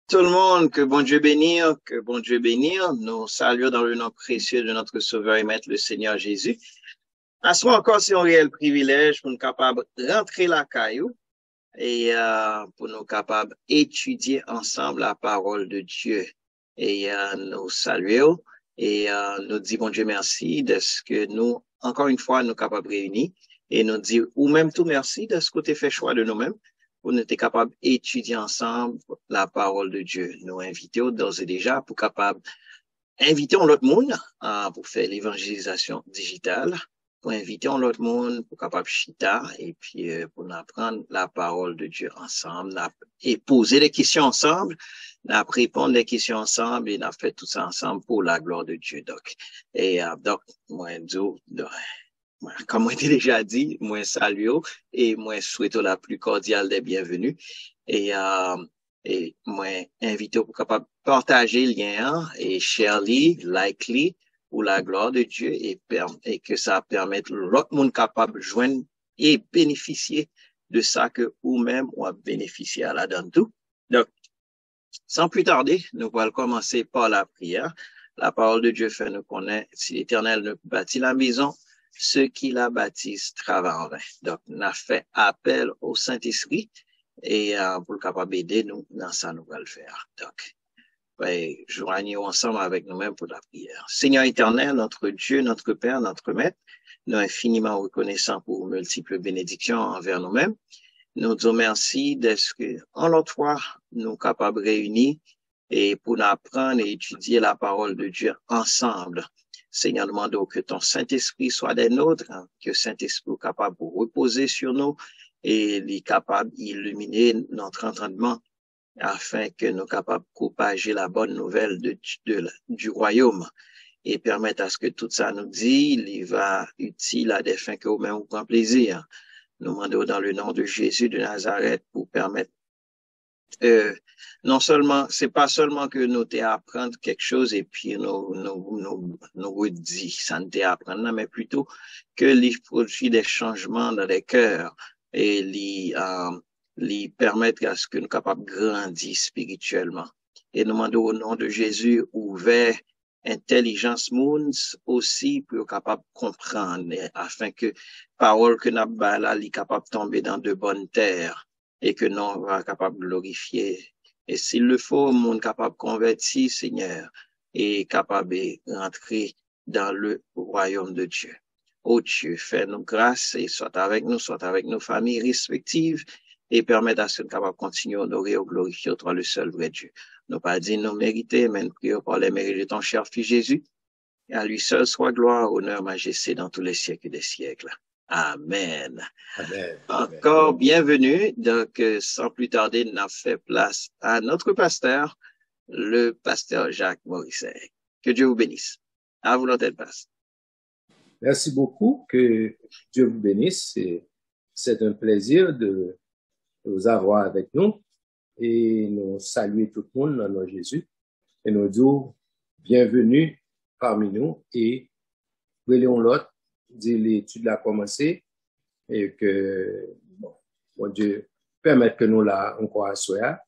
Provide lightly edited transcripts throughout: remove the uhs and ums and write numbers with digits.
Tout le monde, que bon Dieu bénisse, que bon Dieu bénisse. Nous saluons dans le nom précieux de notre Sauveur et Maître, le Seigneur Jésus. À ce moment encore, c'est un réel privilège pour nous capables de rentrer la caillou et pour nous capables d'étudier ensemble la parole de Dieu. Et nous saluons et nous disons bon Dieu merci de ce que nous, encore une fois, nous capables réunis et nous disons ou même tout merci de ce que tu as fait choix de nous-mêmes pour nous être capables d'étudier ensemble la parole de Dieu. Nous invitons d'ores et déjà pour capables invitons l'autre monde pour faire l'évangélisation digitale, pour inviter l'autre monde pour capable chita et puis pour nous apprendre la parole de Dieu ensemble et poser des questions ensemble, répondre des questions ensemble et nous fait tout ça ensemble pour la gloire de Dieu. Donc, comme moi j'ai déjà dit, moi salue et moi souhaite la plus cordiale des bienvenus et moi invite pour capable partager le lien et share-le, like-le pour la gloire de Dieu et que ça permette l'autre monde capable de joindre et bénéficier de ça que vous-même ou bénéficier à la donne tout. Donc, sans plus tarder, nous allons commencer par la prière. La parole de Dieu fait nous connaître si l'Éternel ne bâtit la maison, ceux qui la bâtissent travaillent en vain. Donc, on a fait appel au Saint-Esprit et pour le capable d'aider nous dans ça, nous allons le faire. Donc, joignons ensemble avec nous-mêmes pour la prière. Seigneur éternel, notre Dieu, notre Père, notre Maître, nous infiniment reconnaissants pour multiples bénédictions envers nous-mêmes. Nous disons merci d'être en notre foi, nous capables réunis et pour nous apprendre et étudier la parole de Dieu ensemble. Seigneur, nous demandons que ton Saint-Esprit soit des nôtres, que Saint-Esprit soit capable de reposer sur nous et il est capable d'illuminer notre entendement afin que nous soyons capables de propager la bonne nouvelle du royaume et permettre à ce que tout ça nous dit, il va utile à des fins que vous-même vous prend plaisir. Nous demandons dans le nom de Jésus de Nazareth pour permettre non seulement, c'est pas seulement que nous t'apprendre quelque chose et puis nous redit, ça ne t'apprendre, mais plutôt que les produit des changements dans les cœurs et les permettre à ce que nous capables de grandir spirituellement. Et nous demandons au nom de Jésus ouvert intelligence moons aussi pour capable comprendre afin que parole que nous avons là, est capable de tomber dans de bonnes terres et que nous va capable de glorifier. Et s'il le faut, monde capable de convertir, Seigneur, et capable de rentrer dans le royaume de Dieu. Oh Dieu, fais-nous grâce et soit avec nos familles respectives et permette à ce que nous capables de continuer à honorer et glorifier toi le seul vrai Dieu. Nous pas dit nous mériter, mais nous prions par les mérites de ton cher Fils Jésus. Et à lui seul soit gloire, honneur, majesté dans tous les siècles des siècles. Amen. Amen. Encore bienvenue. Donc, sans plus tarder, nous avons fait place à notre pasteur, le pasteur Jacques Morisset. Que Dieu vous bénisse. À vous l'antenne passe. Merci beaucoup. Que Dieu vous bénisse. C'est un plaisir de vous avoir avec nous et nous saluer tout le monde dans le nom de Jésus et nous dire bienvenue parmi nous et relayons l'autre, dit l'étude a commencé et que bon Dieu permette que nous là encore à soi.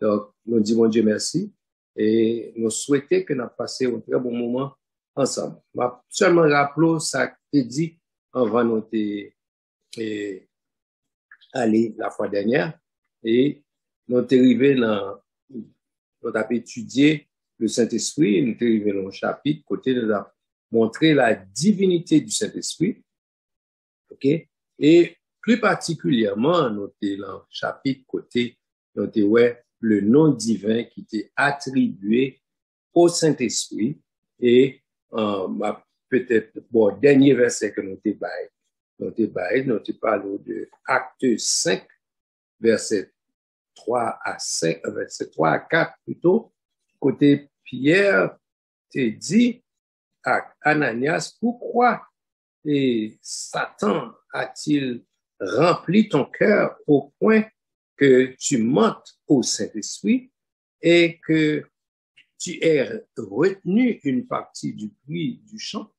Donc nous disons bon Dieu merci et nous souhaitons que nous passions un très bon moment ensemble. Seulement rappelons ça que dit avant nous aller la fois dernière et nous sommes arrivés dans nous avons étudié le Saint-Esprit, nous sommes arrivés dans le chapitre côté nous avons montré la divinité du Saint-Esprit. OK? Et plus particulièrement nous sommes dans le chapitre côté nous sommes le nom divin qui était attribué au Saint-Esprit et peut-être bon dernier verset que nous avons parlé de Acte 5 verset 3 à 5 verset 3 à 4 plutôt côté Pierre te dit à Ananias pourquoi Satan a-t-il rempli ton cœur au point que tu mentes au Saint-Esprit et que tu aies retenu une partie du prix du champ?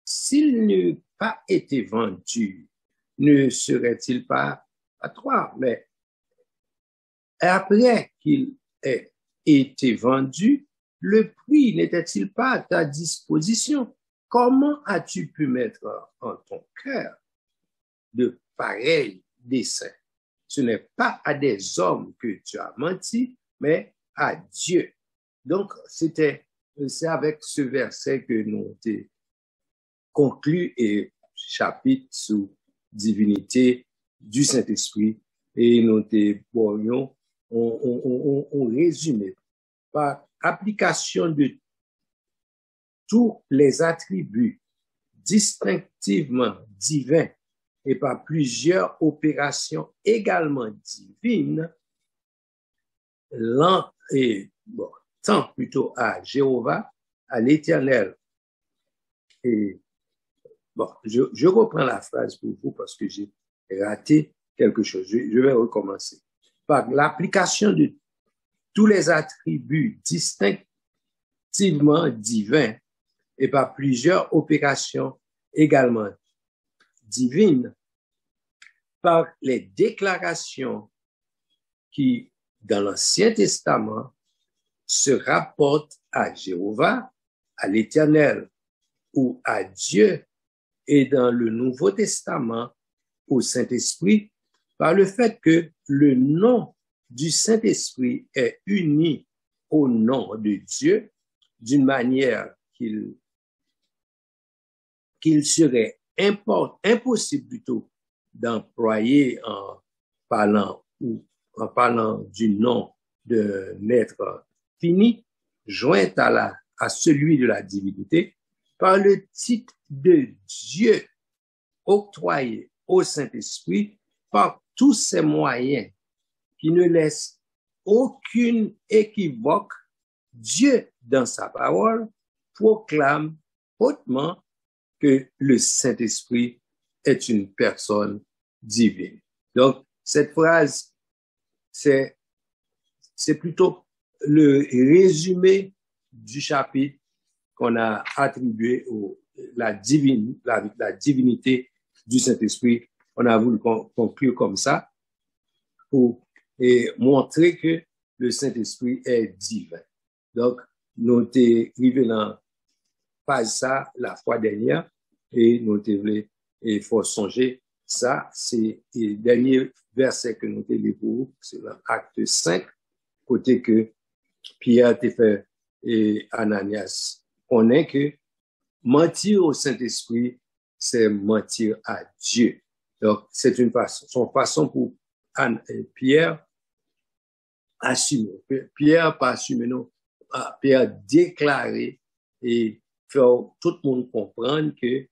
S'il n'eût pas été vendu, ne serait-il pas à toi? Mais après qu'il été vendu, le prix n'était-il pas à ta disposition? Comment as-tu pu mettre en ton cœur de pareils desseins? Ce n'est pas à des hommes que tu as menti, mais à Dieu. Donc, c'est avec ce verset que nous avons conclu et chapitre sur divinité du Saint-Esprit et nous avons résumé par application de tous les attributs distinctivement divins et par plusieurs opérations également divines, tant plutôt à Jéhovah, à l'Éternel. Et je reprends la phrase pour vous parce que j'ai raté quelque chose. Je vais recommencer. Par l'application de tous les attributs distinctivement divins et par plusieurs opérations également divines, par les déclarations qui, dans l'Ancien Testament, se rapportent à Jéhovah, à l'Éternel ou à Dieu, et dans le Nouveau Testament au Saint-Esprit, par le fait que le nom du Saint-Esprit est uni au nom de Dieu d'une manière qu'il serait impossible plutôt d'employer en parlant du nom d'un être fini, joint à celui de la divinité, par le titre de Dieu octroyé au Saint-Esprit par tous ces moyens qui ne laissent aucune équivoque. Dieu, dans sa parole, proclame hautement que le Saint-Esprit est une personne divine. Donc, cette phrase, c'est plutôt le résumé du chapitre qu'on a attribué la divinité du Saint-Esprit. On a voulu conclure comme ça pour montrer que le Saint-Esprit est divin. Donc, nous t'es arrivé dans pas ça la fois dernière et nous t'es voulu et faut songer ça, c'est le dernier verset que nous t'ai lu pour vous, c'est l'acte 5, côté que Pierre t'a fait et Ananias. On est que mentir au Saint-Esprit, c'est mentir à Dieu. Donc, c'est son façon pour Pierre assumer. Pierre pas assumer, non. Pierre déclarer et faire tout le monde comprendre que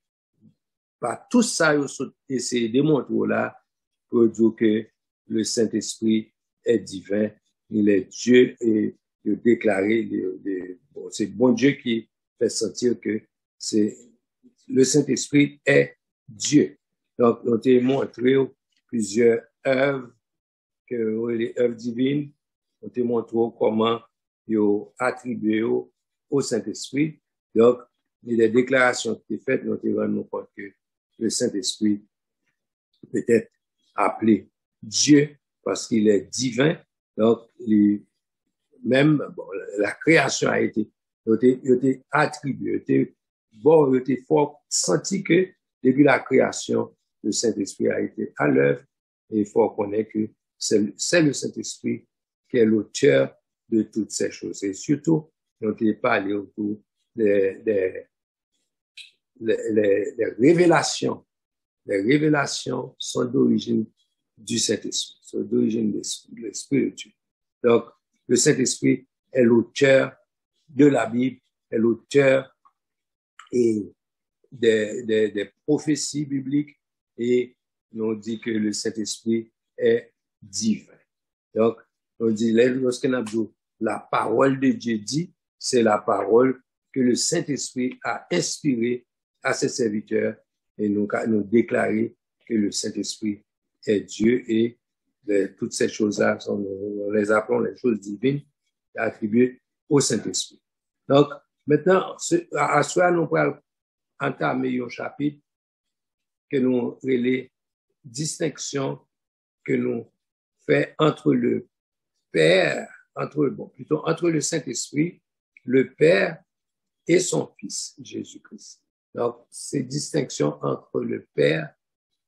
par tout ça, essayer de démontrer là pour dire que le Saint-Esprit est divin, il est Dieu et de déclarer, c'est bon Dieu qui fait sentir que le Saint-Esprit est Dieu. Donc, on t'a montré plusieurs œuvres, les œuvres divines, on t'a montré comment ils ont attribué au Saint-Esprit. Donc, les déclarations qui étaient faites, on t'a rendu compte que le Saint-Esprit peut être appelé Dieu parce qu'il est divin. Donc, la création a été attribuée, il était fort senti que depuis la création, le Saint-Esprit a été à l'œuvre et il faut connaître que c'est le Saint-Esprit qui est l'auteur de toutes ces choses. Et surtout, on n'a pas parlé autour des révélations. Les révélations sont d'origine du Saint-Esprit, sont d'origine de l'Esprit de Dieu. Donc, le Saint-Esprit est l'auteur de la Bible, est l'auteur des prophéties bibliques et on dit que le Saint-Esprit est divin. Donc, on dit, lorsqu'on a dit la parole de Dieu dit, c'est la parole que le Saint-Esprit a inspirée à ses serviteurs et nous déclarer que le Saint-Esprit est Dieu et toutes ces choses-là, nous les appelons les choses divines attribuées au Saint-Esprit. Donc, maintenant, à cela, nous allons entamer un chapitre que nous les distinctions que nous fait entre le Père, entre le Saint-Esprit, le Père et son Fils, Jésus-Christ. Donc, c'est distinction entre le Père,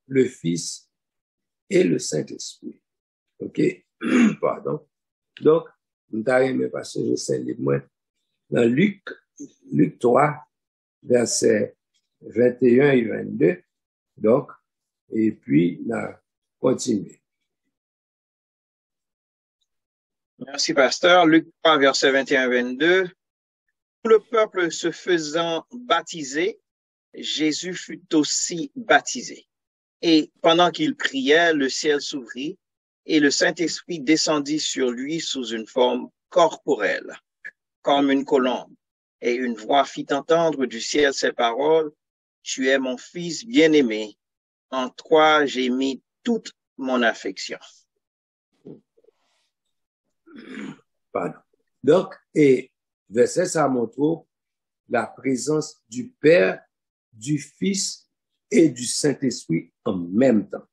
le Fils et le Saint-Esprit. OK? Pardon. Donc, nous t'arrêtons parce que je sais les mots dans Luc 3, versets 21 et 22. Donc, et puis, on a continué. Merci, pasteur. Luc 3, versets 21-22. Tout le peuple se faisant baptiser, Jésus fut aussi baptisé. Et pendant qu'il priait, le ciel s'ouvrit et le Saint-Esprit descendit sur lui sous une forme corporelle, comme une colombe. Et une voix fit entendre du ciel ces paroles, « Tu es mon Fils bien-aimé, en toi j'ai mis toute mon affection. » Pardon. Donc, et verset, ça montre la présence du Père, du Fils et du Saint-Esprit en même temps.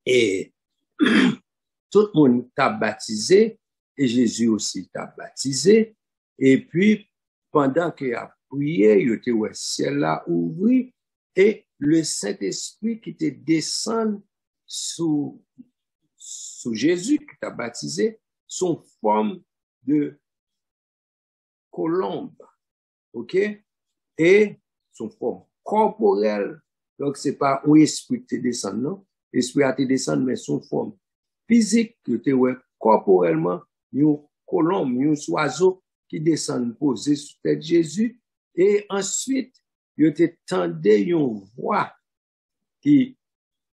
Et tout le monde t'a baptisé et Jésus aussi t'a baptisé. Et puis, pendant qu'il a prié, il était au ciel là ouvert et le Saint-Esprit qui te descend sous Jésus qui t'a baptisé, son forme de colombe, ok? Et son forme corporelle. Donc, c'est pas un esprit qui te descend, non? L'esprit a te descend, mais son forme physique, que te ouais, corporellement, une colombe, un oiseau qui descend posé sur tête Jésus. Et ensuite, il te tendait une voix qui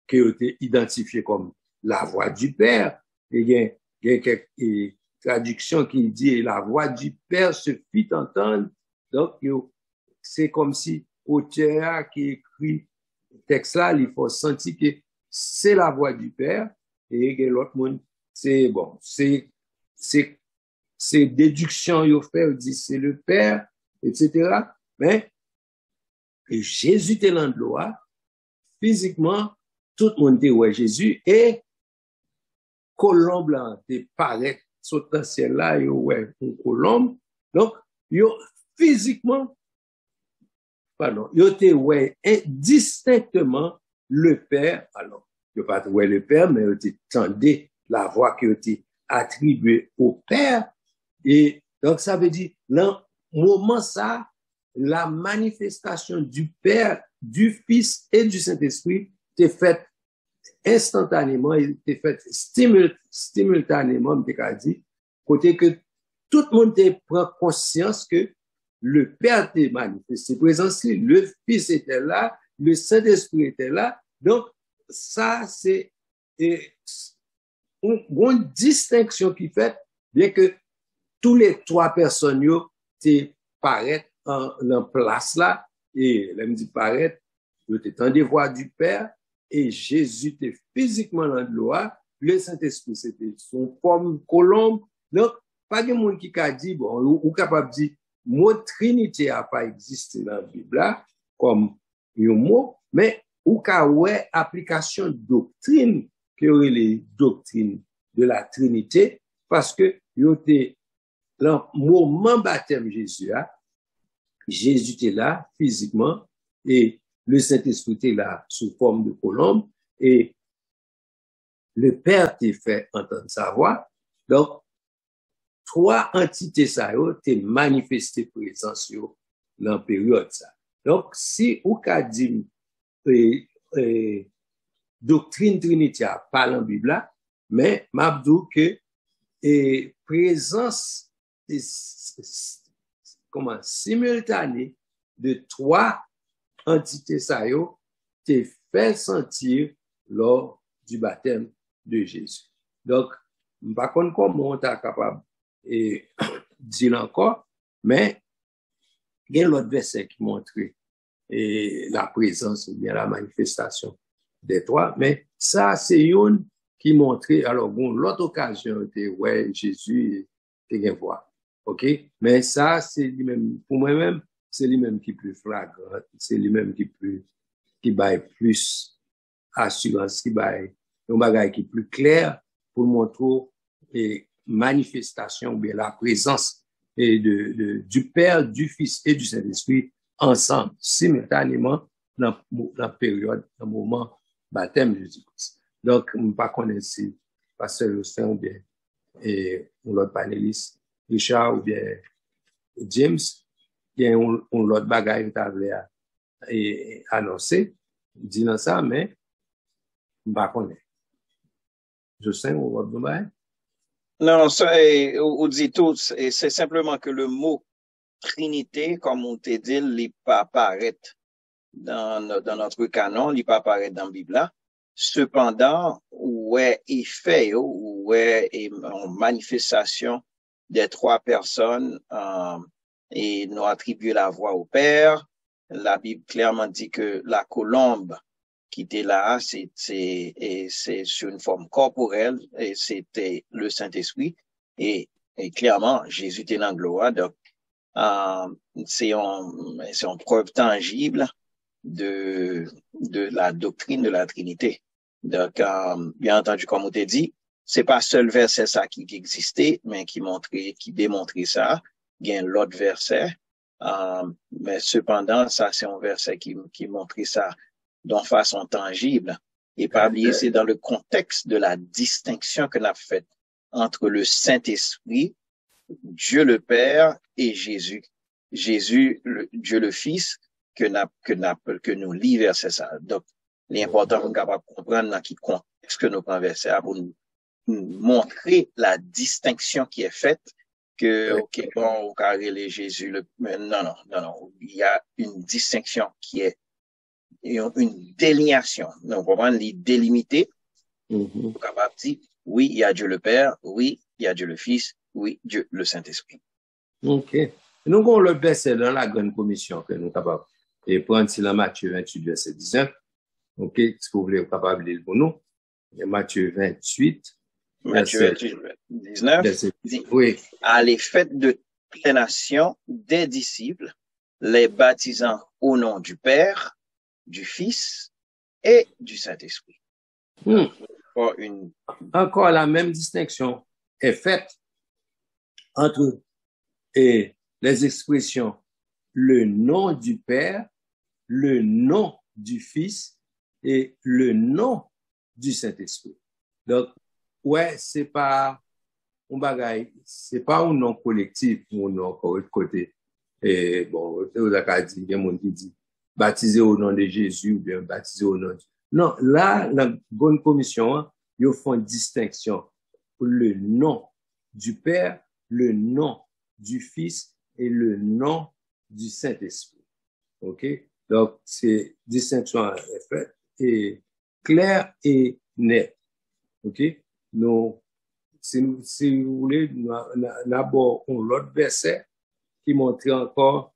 était identifiée comme la voix du Père. Et il y a quelques traductions qui dit la voix du Père se fit entendre. Donc, c'est comme si auteur qui écrit le texte là, il faut sentir que c'est la voix du Père et que l'autre monde, c'est bon, c'est déduction, il fait, il dit c'est le Père, etc. Mais Jésus était dans l'eau, physiquement, tout le monde était ouais Jésus et colombe là, te paraît sautant ciel là, ouais, une colombe. Donc, physiquement, pardon, il était ouais distinctement le Père. Alors, il pas ouais le Père, mais il entendait la voix qui était attribuée au Père. Et donc, ça veut dire, dans le moment ça, la manifestation du Père, du Fils et du Saint-Esprit t'est faite instantanément, il t'est faite simultanément, dit, côté que tout le monde prend conscience que le Père t'est manifesté présence, le Fils était là, le Saint-Esprit était là. Donc, ça, c'est une distinction qui fait, bien que tous les trois personnes te paraissent en place là, et elle me dit paraître, je t'entends des voix du Père, et Jésus était physiquement dans l'eau, le Saint-Esprit c'était son forme colombe. Donc, pas de monde qui a dit, bon, ou capable de dire, mot Trinité a pas existé dans la Bible là, comme un mot, mais ou ka ouais application doctrine, qui aurait les doctrines de la Trinité, parce que yote dans le moment baptême Jésus, Jésus était là physiquement et le Saint-Esprit était là sous forme de colombe et le Père t'a fait entendre sa voix. Donc, trois entités ça t'es manifesté présence dans la période ça. Donc, si ou ka dit doctrine trinitaire pas dans la Bible, mais m'abdou que présence simultanée de trois entités ça te fait sentir lors du baptême de Jésus. Donc, par contre, comment on est capable de dire encore, mais il y a l'autre verset qui montre la présence ou bien la manifestation des trois, mais ça, c'est une qui montrait, alors bon, l'autre occasion était, ouais, Jésus était voix. OK? Mais ça, c'est lui-même, pour moi-même, c'est lui-même qui est plus flagrant, c'est lui-même qui baille plus assurance, qui baille un bagage qui est plus clair pour montrer et manifestation, ou bien la présence du Père, du Fils et du Saint-Esprit ensemble, simultanément, dans la période, dans le moment baptême de Jésus-Christ. Donc, je ne sais pas connaître si Pasteur Justin ou bien l'autre panéliste, Richard ou bien James, il y a l'autre bagaille que tu as annoncé, disant ça, mais je ne sais pas connaître. Justin ou l'autre bagaille? Non, ça, on dit tout, c'est simplement que le mot Trinité, comme on te dit, il n'est pas apparaître dans notre canon, il n'est pas apparaître dans la Bible. Cependant, ouais, il fait, ouais, en manifestation des trois personnes, et nous attribuer la voix au Père. La Bible clairement dit que la colombe qui était là, c'est sur une forme corporelle, et c'était le Saint-Esprit. Et clairement, Jésus était dans la gloire. Donc, c'est une preuve tangible de la doctrine de la Trinité. Donc, bien entendu, comme on t'a dit, c'est pas seul verset ça qui existait, mais qui démontrait ça. Il y a l'autre verset, mais cependant, ça, c'est un verset qui montrait ça d'une façon tangible. Et pas oublier, c'est dans le contexte de la distinction que l'on a faite entre le Saint-Esprit, Dieu le Père et Jésus. Jésus, Dieu le Fils, que nous lit verset ça. Donc, l'important pour capable comprendre dans quel contexte que nous prenons verset pour nous montrer la distinction qui est faite que, ok, bon, au carré les Jésus, non. Il y a une distinction qui est une délignation. Donc, on va les délimiter. Pour capable dire, oui, il y a Dieu le Père, oui, il y a Dieu le Fils, oui, Dieu le Saint-Esprit. OK. Nous avons le verset dans la grande commission que nous sommes capables de prendre sur Matthieu 28, verset 19. OK, si vous voulez, capable de lire pour nous. Matthieu 28. Matthieu 28, 19. Dit, oui. À les fêtes de toutes les nations des disciples, les baptisant au nom du Père, du Fils et du Saint-Esprit. Encore la même distinction est faite entre les expressions le nom du Père, le nom du Fils et le nom du Saint-Esprit. Donc, ouais, c'est pas un bagaille, c'est pas un nom collectif ou un nom côté. Et bon, vous avez dit, il y a monde qui dit baptisé au nom de Jésus ou bien baptisé au nom de... Non, là, la bonne commission, ils font une distinction pour le nom du Père, le nom du Fils et le nom du Saint-Esprit. OK? Donc, c'est distinction est faite et claire et nette. OK? Nous, si vous voulez, d'abord, on l'autre verset qui montre encore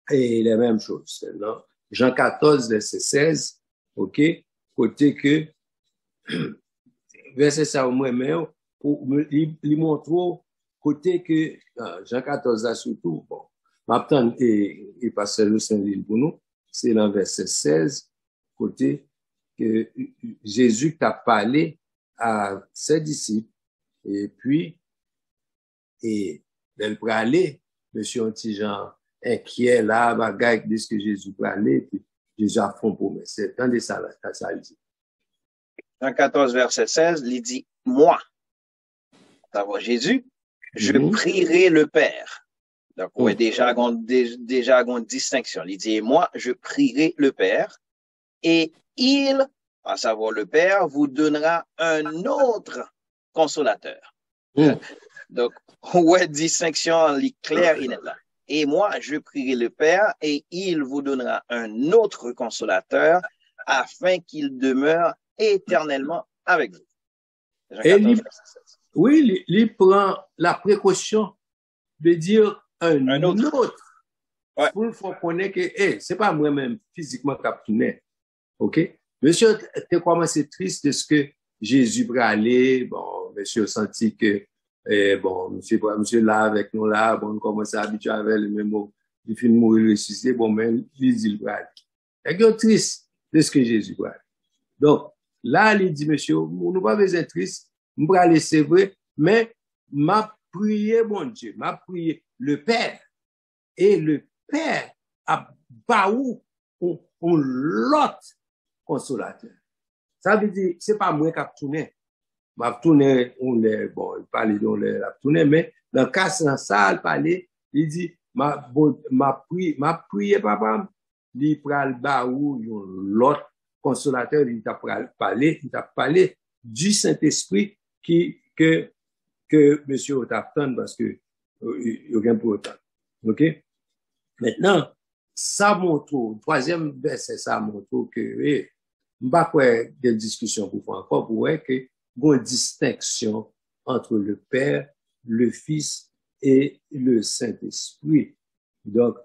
et les mêmes choses. Non? Jean 14, verset 16, OK? Côté que, verset ça au moins, mais il montre côté que, Jean 14, là surtout, bon, maintenant, et pasteur le Saint-Lille pour nous, c'est dans verset 16, côté que Jésus t'a parlé à ses disciples, et puis, et elle parlait, monsieur Antijan, inquiet là, bagaille, dit ce que Jésus parlait, puis Jésus a fait pour moi. C'est un de ça, ça il dit. Jean 14, verset 16, il dit, moi, savoir Jésus, je prierai le Père. Donc, ouais, déjà, une distinction. Il dit, moi, je prierai le Père, et il, à savoir le Père, vous donnera un autre consolateur. Donc, ouais, distinction, claire, il est là. Et moi, je prierai le Père, et il vous donnera un autre consolateur, afin qu'il demeure éternellement avec vous. Et oui, il prend la précaution de dire un autre. Ouais. Pour il faut connaître que, c'est pas moi-même physiquement capturé. OK? Monsieur, tu commencé triste de ce que Jésus va aller. Bon, monsieur senti que, bon, monsieur là avec nous là, bon, on commence à habituer avec le même mot. Il finit de mourir ressuscité. Bon, mais il va aller. Et que triste de ce que Jésus va aller. Donc, là, il dit, monsieur, nous pas besoin triste. Nous va aller, c'est vrai, mais m'a prié, mon Dieu, m'a prié le Père, et le Père a baou on l'autre consolateur. Ça veut dire, c'est pas moi qui a tourné. M'a tourné, on les, bon, il parlait on les a tourné, mais dans le cas, dans ça, il parlait, il dit, m'a prié, papa, il pral baou l'autre consolateur, il t'a parlé du Saint-Esprit que monsieur Otapton, parce que, il y a rien pour autant. OK? Maintenant, ça montre, troisième verset, ça montre que, pas quoi des discussions pour faire encore, pour voir que, une distinction entre le Père, le Fils et le Saint-Esprit. Donc,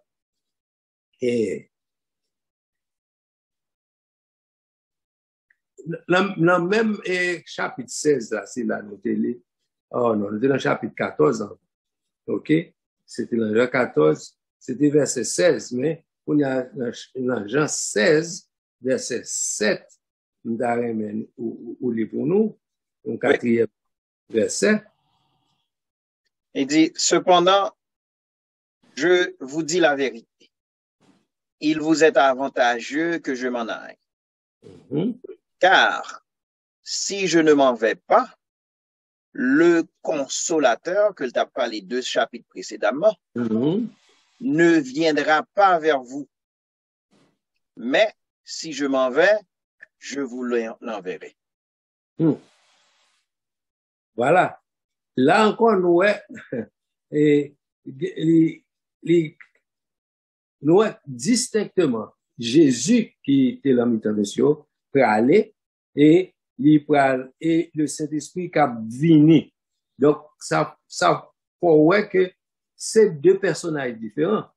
dans même chapitre 16, là, c'est là, nous télé. Oh non, nous étions dans le chapitre 14, hein. OK? C'était dans Jean 14, c'était verset 16, mais on y a dans Jean 16, verset 7, nous avons ou les pour nous, un quatrième verset. Il dit, cependant, je vous dis la vérité. Il vous est avantageux que je m'en aille. Car si je ne m'en vais pas, le consolateur, que tu as parlé 2 chapitres précédemment, ne viendra pas vers vous. Mais si je m'en vais, je vous l'enverrai. Voilà. Là encore, nous, nous, distinctement, Jésus qui était là, monsieur, pour aller, et le Saint-Esprit qui a venu. Donc, ça pour voir que c'est deux personnages différents.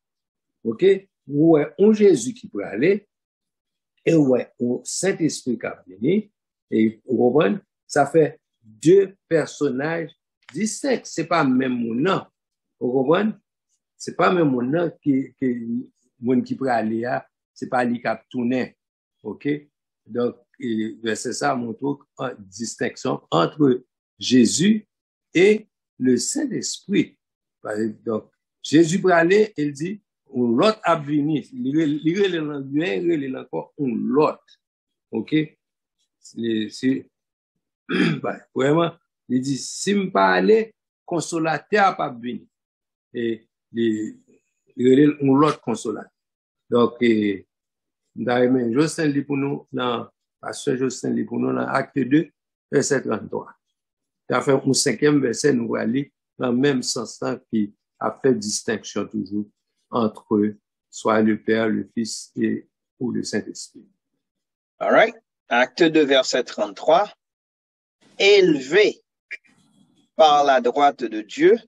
OK? Ouais, un Jésus qui peut aller, et ouais, un Saint-Esprit qui a venu, et vous comprenez? Ça fait deux personnages distincts. C'est pas même mon nom. Vous comprenez? C'est pas même mon nom qui peut aller là, c'est pas lui qui a tourné. OK? Donc, c'est ça mon truc, en distinction entre Jésus et le Saint-Esprit. Donc, Jésus peut aller, il dit, l'autre a venu. Il est encore l'autre. OK? C'est vraiment, il dit, si je pas aller, consolateur pas venir. Et il est l'autre consolateur. Donc, d'ailleurs, Justin lit pour nous dans Pasteur Justin lit pour nous dans Acte 2, verset 33. Il a fait un cinquième verset, nous allons lire dans le même sens qui a fait distinction toujours entre soit le Père, le Fils ou le Saint-Esprit. All right. Acte 2, verset 33. Élevé par la droite de Dieu,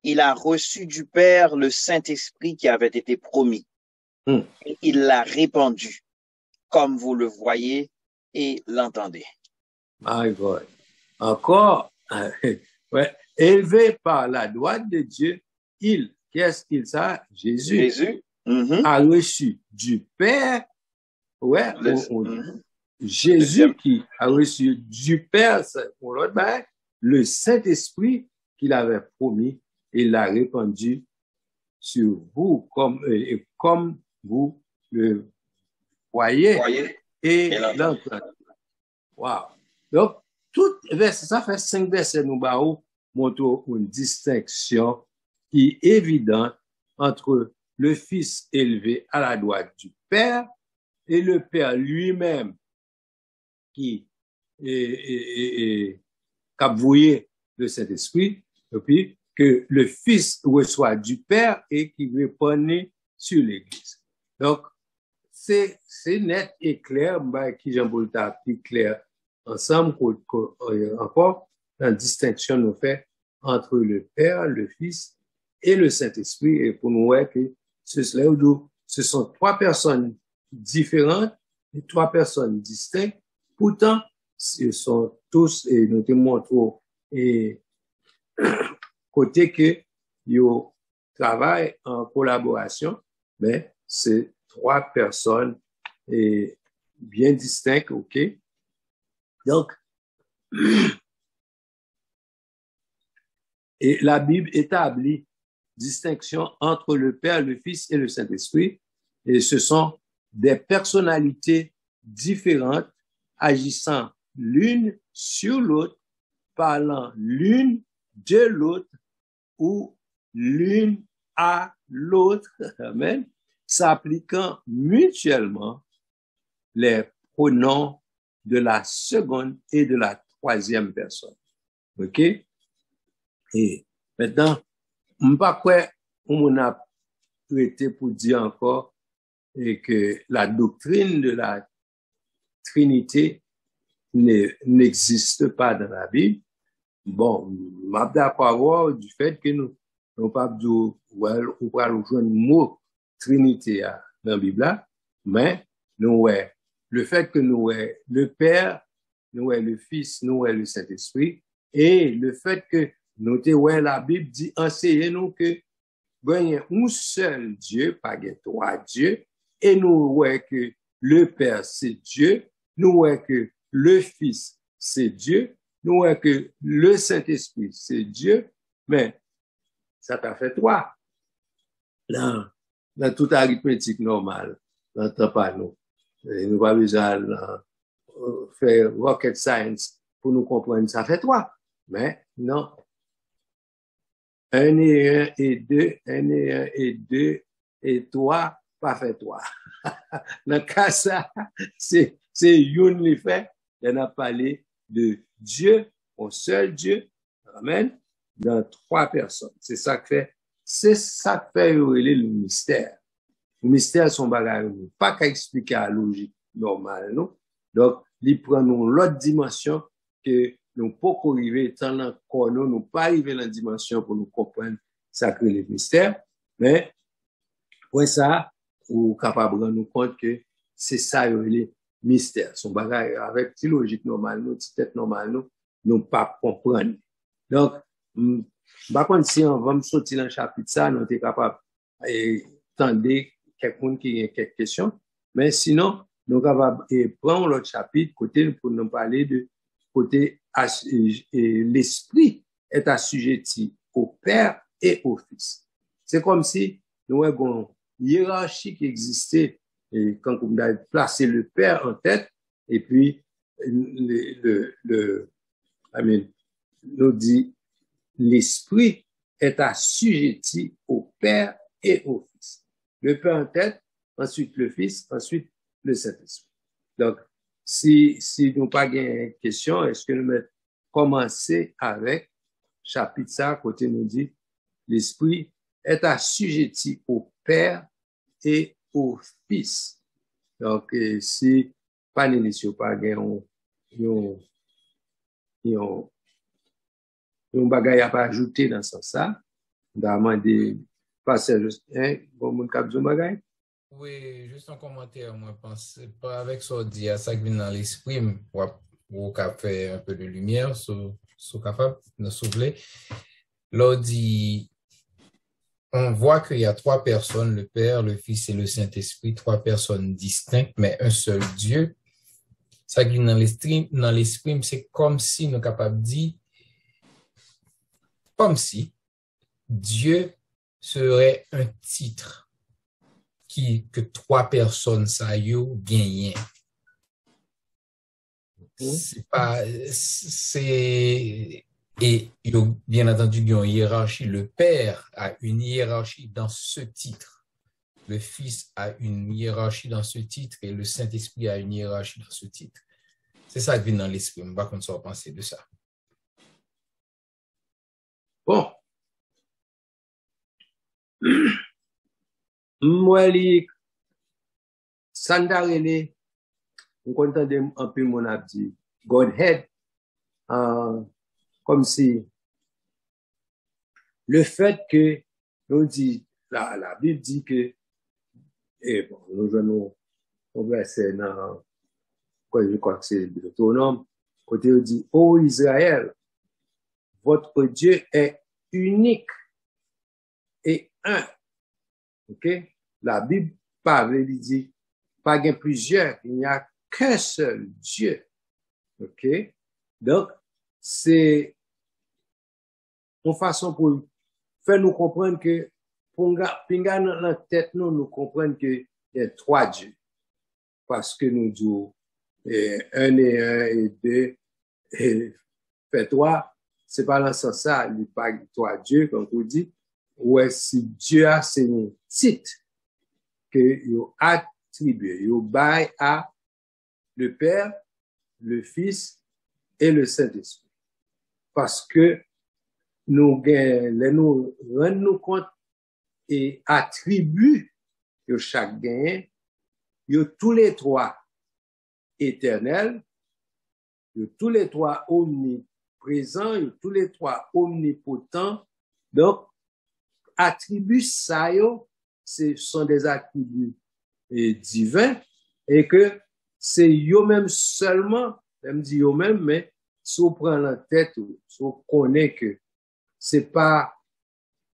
il a reçu du Père le Saint-Esprit qui avait été promis. Et il l'a répandu, comme vous le voyez et l'entendez. My God. Encore, ouais, élevé par la droite de Dieu, qu'est-ce qu'il ça? Jésus. A reçu du Père, ouais, Jésus qui a reçu du Père, pour l'autre, le Saint-Esprit qu'il avait promis, il l'a répandu sur vous, comme vous le voyez et l'entendez. Wow. Donc, tout verset, ça fait 5 versets nous montrent une distinction qui est évidente entre le Fils élevé à la droite du Père et le Père lui-même qui a voué le Saint-Esprit, et puis que le Fils reçoit du Père et qui répond sur l'Église. Donc, c'est net et clair, qui Jean-Paul t'a plus clair ensemble, encore, la distinction nous fait entre le Père, le Fils et le Saint-Esprit, et pour nous voir que ce sont 3 personnes différentes et 3 personnes distinctes. Pourtant, ce sont tous, et nous te montrons, et côté que ils travaillent en collaboration, mais c'est 3 personnes et bien distinctes, OK? Donc, Et la Bible établit distinction entre le Père, le Fils et le Saint-Esprit. Et ce sont des personnalités différentes agissant l'une sur l'autre, parlant l'une de l'autre ou l'une à l'autre, amen, s'appliquant mutuellement les pronoms de la seconde et de la troisième personne. OK? Et maintenant, je ne sais pas quoi on a traité pour dire encore et que la doctrine de la Trinité n'existe pas dans la Bible. Bon, je suis d'accord du fait que nous n'avons pas dit ou pas le mot Trinité dans la Bible, mais nous, le fait que nous le Père, nous le Fils, nous le Saint-Esprit, et le fait que nous la Bible dit, enseignez-nous que il y a un seul Dieu, pas trois dieux, et nous voyons que le Père, c'est Dieu, nous voyons que le Fils, c'est Dieu, nous voyons que le Saint-Esprit, c'est Dieu, mais ça t'a fait trois. Dans toute arithmétique normale, dans temps pas nous. Nous pas besoin de faire rocket science pour nous comprendre, ça fait trois. Mais non. 1 et 1 et 2, 1 et 1 et 2 et 3, pas fait 3. Dans le cas ça, c'est une qui fait, on a parlé de Dieu, un seul Dieu, amen, dans trois personnes. C'est ça que fait le mystère. Le mystère, son bagage, pas qu'à expliquer la logique normale, non? Donc, il prend l'autre dimension que nous pouvons arriver tant dans corps, nous pas arriver dans la dimension pour nous comprendre ça que le mystère, mais pour ça, ou capable de nous compte que c'est ça le mystère. Son bagage avec la logique normale, nous, tête normale, nous pas comprendre. Donc, par contre, si on va me sortir dans le chapitre ça, nous sommes capables d'entendre quelqu'un qui a quelques questions, mais sinon, nous sommes capables de prendre l'autre chapitre côté pour nous parler de côté l'esprit est assujetti au Père et au Fils. C'est comme si nous avons une hiérarchie qui existait et quand on a placé le Père en tête et puis nous dit l'esprit est assujetti au Père et au Fils. Le Père en tête, ensuite le Fils, ensuite le Saint-Esprit. Donc, si nous pas de question, est-ce que nous mettons commencer avec chapitre ça, côté nous dit, l'esprit est assujetti au Père et au Fils. Donc, si pas n'initiaux pas un bagage à pas ajouter dans ce sens ça, demander passer bon mon cap de bagage. Oui, juste un commentaire, moi, pense pas avec ça, dit à ça qui vient dans l'esprit, ou qu'a fait un peu de lumière, sur capable de souffler. Là, dit, on voit qu'il y a trois personnes, le Père, le Fils et le Saint-Esprit, trois personnes distinctes, mais un seul Dieu. Ça qui vient dans l'esprit, c'est comme si nous sommes capables de dire, comme si Dieu serait un titre que trois personnes ça yo gagnent. Et bien entendu, il y a une hiérarchie. Le Père a une hiérarchie dans ce titre. Le Fils a une hiérarchie dans ce titre et le Saint-Esprit a une hiérarchie dans ce titre. C'est ça qui vient dans l'esprit. On va qu'on soit penser de ça. Bon. Moi, Sandarele, on content un peu mon abdi. Godhead, comme si le fait que nous dit, la Bible dit que, et bon, nous allons verset dans, je crois que c'est Deutéronome, côté où dit, ô Israël, votre Dieu est unique et un. OK? La Bible parle, il dit, pas qu'il y a plusieurs, il n'y a qu'un seul Dieu. OK? Donc, c'est une façon pour faire nous comprendre que, pour pinga dans la tête, nous comprenons que il y a 3 dieux. Parce que nous disons, 1 et 1 et 2, et fait 3, c'est pas dans ce sens ça, il n'y a pas 3 dieux, comme vous dites. Ouais, si Dieu a, c'est un titre que il attribué, il bail à le Père, le Fils et le Saint-Esprit. Parce que nous rendons compte et attributs de chaque gain, tous les 3 éternels, tous les 3 omniprésents, tous les 3 omnipotents. Donc, attributs ça, ce sont des attributs divins et que c'est eux-mêmes seulement, même dit eux-mêmes, mais si on prend la tête, si on connaît que c'est pas,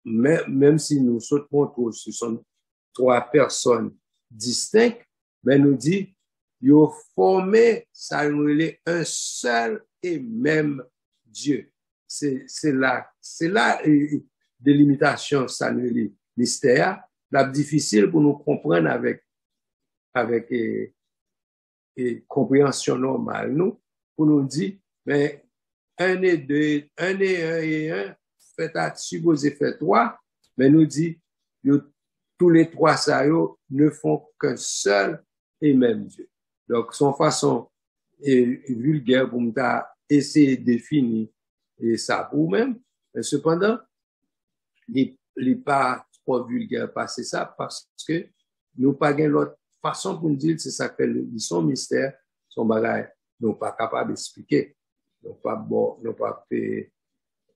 même si nous sautons, ce sont 3 personnes distinctes, mais nous dit, ils ont formé, ça nous est un seul et même Dieu. C'est là, délimitation, ça nous est mystère, la difficile pour nous comprendre avec compréhension normale, nous, pour nous dire, mais 1 et 2, 1 et 1, fait à supposer fait 3, mais nous dit, tous les 3 ça ne font qu'un seul et même Dieu. Donc, son façon vulgaire pour nous essayer de définir ça pour nous-mêmes, mais cependant, il n'est pas trop vulgaire passer ça parce que nous pas gain l'autre façon pour nous dire c'est ça que son mystère, son bagage, nous pas capable d'expliquer, nous pas bon, nous pas fait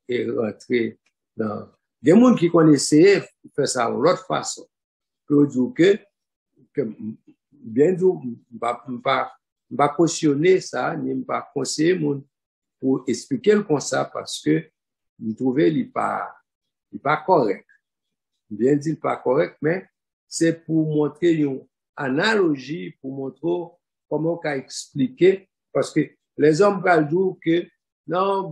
et rentrer dans des gens qui connaissaient faire ça de l'autre façon. Pour dire que bien sûr, pas cautionner ça, ni pas conseiller moun pour expliquer le comme ça parce que nous trouvons il pas correct. Bien dit pas correct, mais c'est pour montrer une analogie, pour montrer comment on peut expliquer, parce que les hommes parlent dire que non,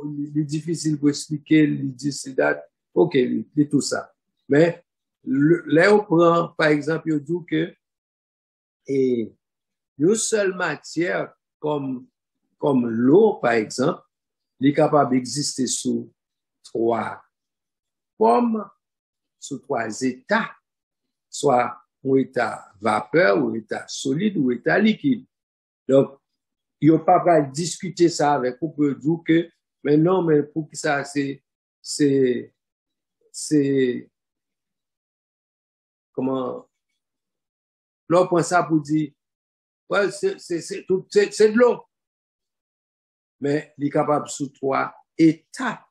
il est difficile pour expliquer, il dit c'est date, ok, il dit tout ça. Mais là, on prend, par exemple, il dit que une seule matière comme l'eau, par exemple, il est capable d'exister sous 3 formes, sous 3 états, soit un état vapeur, ou état solide, ou état liquide. Donc, il n'y a pas discuter ça avec vous pour dire que, mais non, mais pour que ça, comment, là, on prend ça pour dire, ouais, c'est de l'eau. Mais il est capable sous 3 états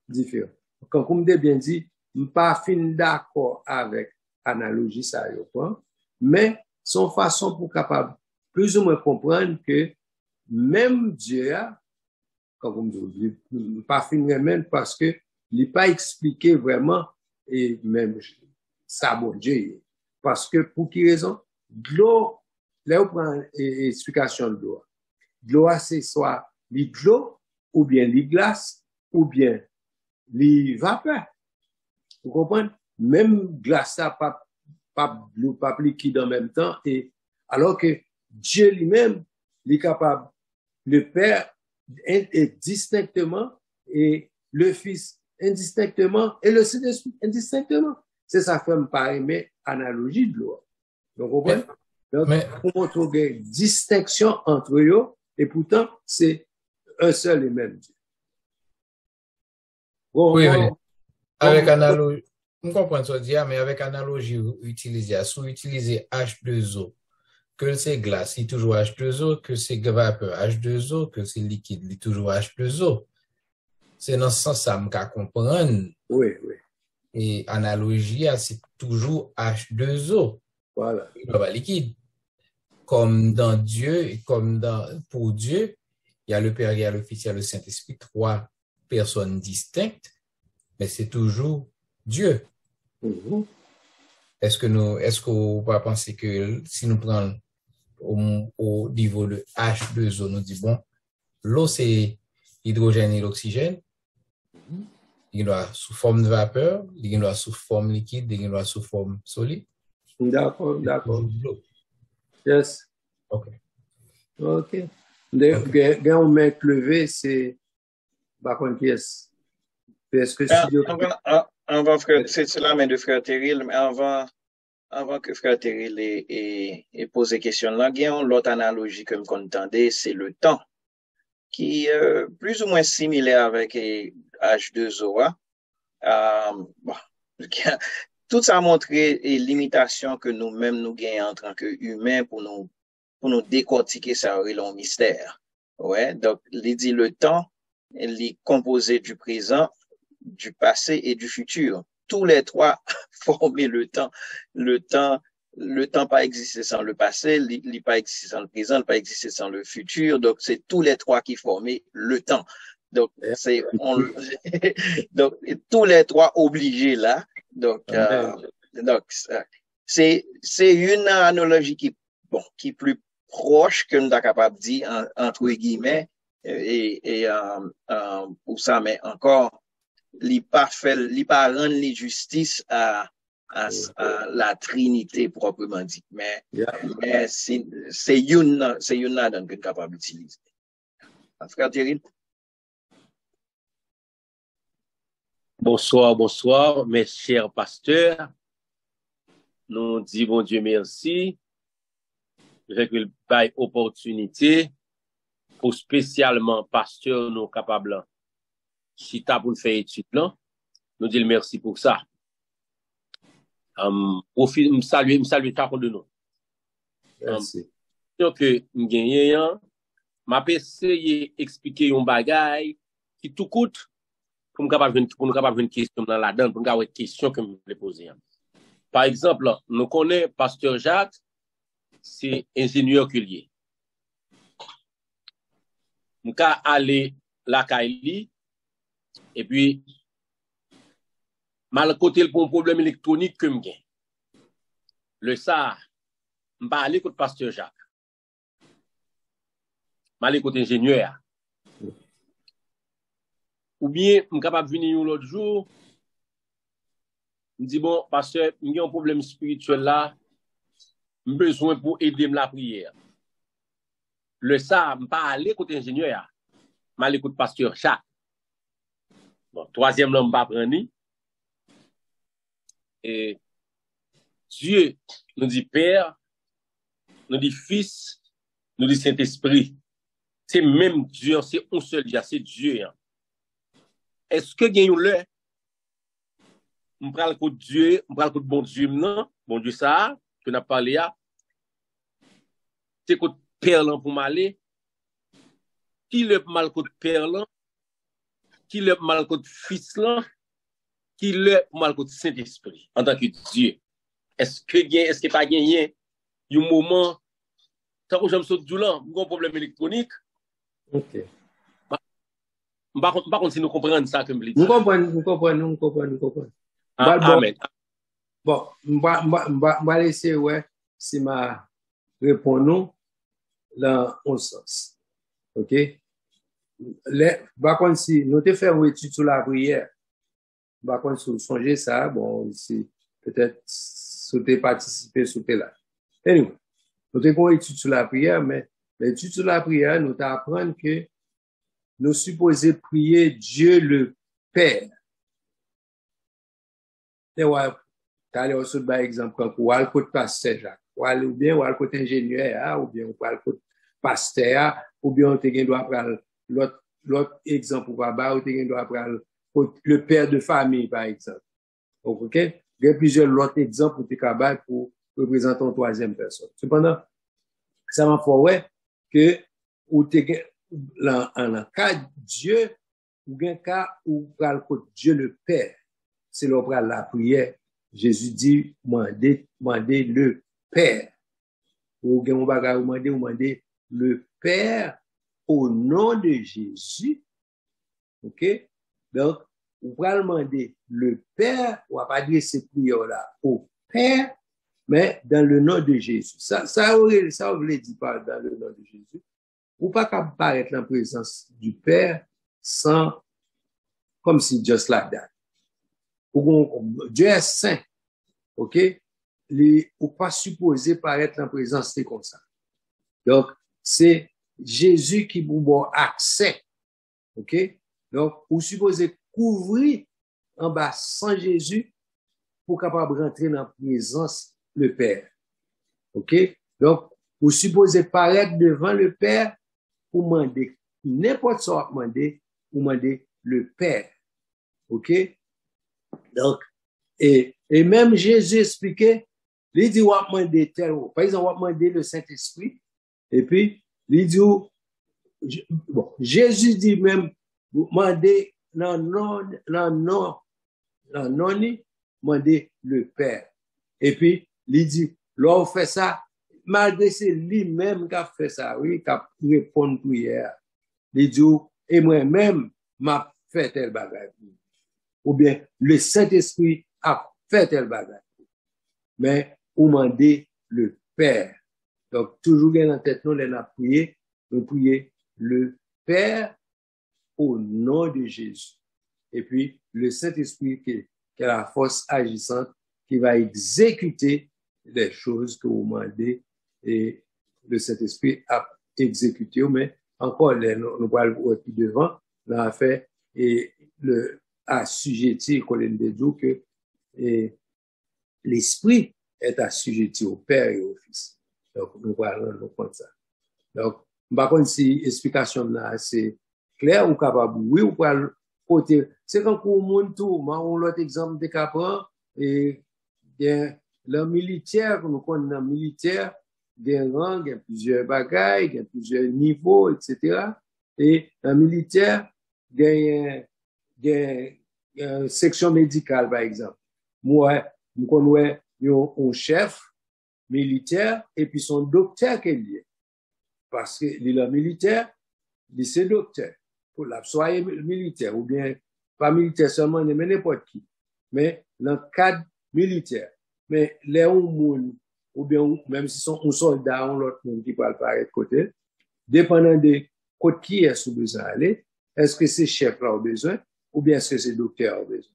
différents. Quand vous m'avez bien dit, je ne suis pas d'accord avec l'analogie, ça, mais son façon pour capable plus ou moins comprendre que même Dieu, comme vous me dites, je ne suis pas même parce que il n'est pas expliqué vraiment, et même ça, bon Dieu. Parce que pour qui raison? De l'eau, là, on prend explication de l'eau. De l'eau, c'est soit de l'eau, ou bien les glaces, ou bien les vapeurs. Vous comprenez? Même glace, ça, pas liquide en même temps, et alors que Dieu lui-même, il est capable, le Père est distinctement, et le Fils indistinctement, et le Saint-Esprit indistinctement. C'est ça fait me pas aimer analogie de l'eau. Donc, vous comprenez? Donc, on montre une distinction entre eux, et pourtant, c'est un seul et même Dieu. Bon, oui, oui. Avec analogie, on comprend ce que dire, mais avec analogie utilisée, sous-utiliser H2O, que c'est glace, il toujours H2O, que c'est vapeur H2O, que c'est liquide, il toujours H2O. C'est dans ce sens ça me comprendre. Oui, oui. Et analogie, c'est toujours H2O. Voilà. Pas liquide. Comme dans Dieu, pour Dieu, il y a le Père, il y a le Fils, il y a le Saint-Esprit, 3 personnes distinctes, mais c'est toujours Dieu. Mm-hmm. Est-ce qu'on va penser que si nous prenons au niveau de H2O, nous dit bon, l'eau c'est l'hydrogène et l'oxygène. Il doit sous forme de vapeur, il doit sous forme liquide, il doit sous forme solide. D'accord. Yes. OK. Gen ou men kleve, c'est par contre yes. Est-ce que studio Avant c'est la main de frère Terrell, mais avant que frère Terrell ait posé question là, il y a l'autre analogie que me contendais, c'est le temps, qui est plus ou moins similaire avec H2O. Bon, tout ça a montré les limitations que nous-mêmes nous gagnons en tant qu'humains pour nous décortiquer ça le mystère. Ouais, donc il dit le temps, il est composé du présent, du passé et du futur. Tous les trois forment le temps. Le temps pas exister sans le passé, il pas exister sans le présent, il pas exister sans le futur. Donc c'est tous les trois qui forment le temps. Donc donc tous les trois obligés là. Donc c'est une analogie qui est plus proche que nous sommes capables de dire entre guillemets et pour ça, mais encore il pas rendre les justice à la Trinité proprement dit, mais c'est une là qu'on est capable d'utiliser. Frère Thierry. Bonsoir, mes chers pasteurs. Nous disons bon Dieu merci. Avec une belle opportunité pour spécialement pasteur nous capables si t'as pour faire étude là. Nous disons merci pour ça. Profite me saluer chacun de nous. Merci. Donc m'gagné m'a essayé expliquer un bagage qui tout coûte pour nous capable une question dans la dedans pour nous avoir une question que me poser. Par exemple, nous connaissons pasteur Jacques, c'est ingénieur culier. Nous ka aller la Kaili et puis mal côté pour un problème électronique que m'gain. Le ça m'pa aller côté pasteur Jacques. M'aller côté ingénieur. Ou bien m'm capable venir l'autre jour me dit bon pasteur, m'y a un problème spirituel là, besoin pour aider la prière. Le ça m'pa aller côté ingénieur, m'aller côté pasteur Jacques. Bon, troisième là m'pa prendre. Et Dieu nous dit Père, nous dit Fils, nous dit Saint-Esprit. C'est même Dieu, c'est un seul Dieu, c'est Dieu. Est-ce que gagne le on prend le coup de Dieu, on prend le coup de bon Dieu non, bon Dieu ça que n'a parlé à c'est coup de Père pour m'aller qui le mal coup de Père là, qui le mal coup de Fils là, qui le mal coup de Saint-Esprit en tant que Dieu. Est-ce que pas gagné un moment tant que j'aime saute du là, un problème électronique. OK. Par contre, si nous comprenons ça comme nous comprenons. Amen. Bon, m'ba laisser si ma répondons dans un sens. OK? Par contre, si nous te faisons une étude sur la prière, par contre, si vous songez ça, bon, si peut-être sauter participer, sauter là. Anyway, nous te faisons une étude sur la prière, mais l'étude sur la prière, nous t'apprendre que nous supposons prier Dieu le Père. Et t'allez aussi par exemple pour aller côté pasteur Jacques, ou bien aller côté ingénieur, ou bien aller côté pasteur, ou bien on te doit prendre l'autre exemple pour baba, ou te doit prendre le père de famille par exemple. OK? Il y a plusieurs autres exemples pour te capable pour représenter une troisième personne. Cependant, ça m'a fait que ou te en un cas Dieu ou un cas où pral côté Dieu le Père. C'est là pral la prière. Jésus dit mandez le Père. Ou gen on bagay ou mandez le Père au nom de Jésus. OK? Donc ou pral demander le Père ou pas dire ces prières là au Père mais dans le nom de Jésus. Ça veut dire pas dans le nom de Jésus. Ou pas qu'à paraître en présence du Père sans comme si just like that. Dieu est saint, ok? Ou pas supposé paraître en présence, c'est comme ça. Donc, c'est Jésus qui vous donne accès, ok? Donc, vous supposez couvrir en bas sans Jésus pour capable rentrer dans la présence le Père, ok? Donc, vous supposez paraître devant le Père pour demander n'importe ce que vous demandez, vous demandez le Père, ok? Donc, et même Jésus expliquait, il dit, on va demander tel, par exemple, on va demander le Saint-Esprit, et puis, il dit, bon, Jésus dit même, vous demandez, non, demandez le Père. Et puis, il dit, là, on fait ça, malgré c'est lui-même qui a fait ça, oui, qui a répondu prière. Il dit, et moi-même, m'a fait tel bagage. Ou bien, le Saint-Esprit a fait tel bagage. Mais, ou demandez le Père. Donc, toujours dans la tête, nous prié le Père au nom de Jésus. Et puis, le Saint-Esprit qui est la force agissante qui va exécuter les choses que vous demandez et le Saint-Esprit a exécuté. Mais encore, nous parlons plus devant, on a fait et le assujetti, Colin de Dieu, que l'Esprit est assujetti au Père et au Fils. Donc, nous parlons comme ça. Donc, par contre, si l'explication là, c'est clair ou capable, oui, ou pas côté. C'est quand on monte tout, moi, on l'autre exemple de Capran, et le militaire, nous connaissons le militaire, des rangs, il y a plusieurs bagailles, il y a plusieurs niveaux, etc. Et le militaire, il y a une section médicale, par exemple. Moi, nous connaissons un chef militaire et puis son docteur qui est lié. Parce que le militaire, c'est docteur. Pour la soyez militaire, ou bien pas militaire seulement, mais n'importe qui. Mais dans le cadre militaire. Mais les gens, ou bien même si sont un soldat ou l'autre monde qui peut apparaître côté, dépendant de côté qui est sous besoin aller, est-ce que c'est chef là au besoin, ou bien est-ce que c'est docteur au besoin.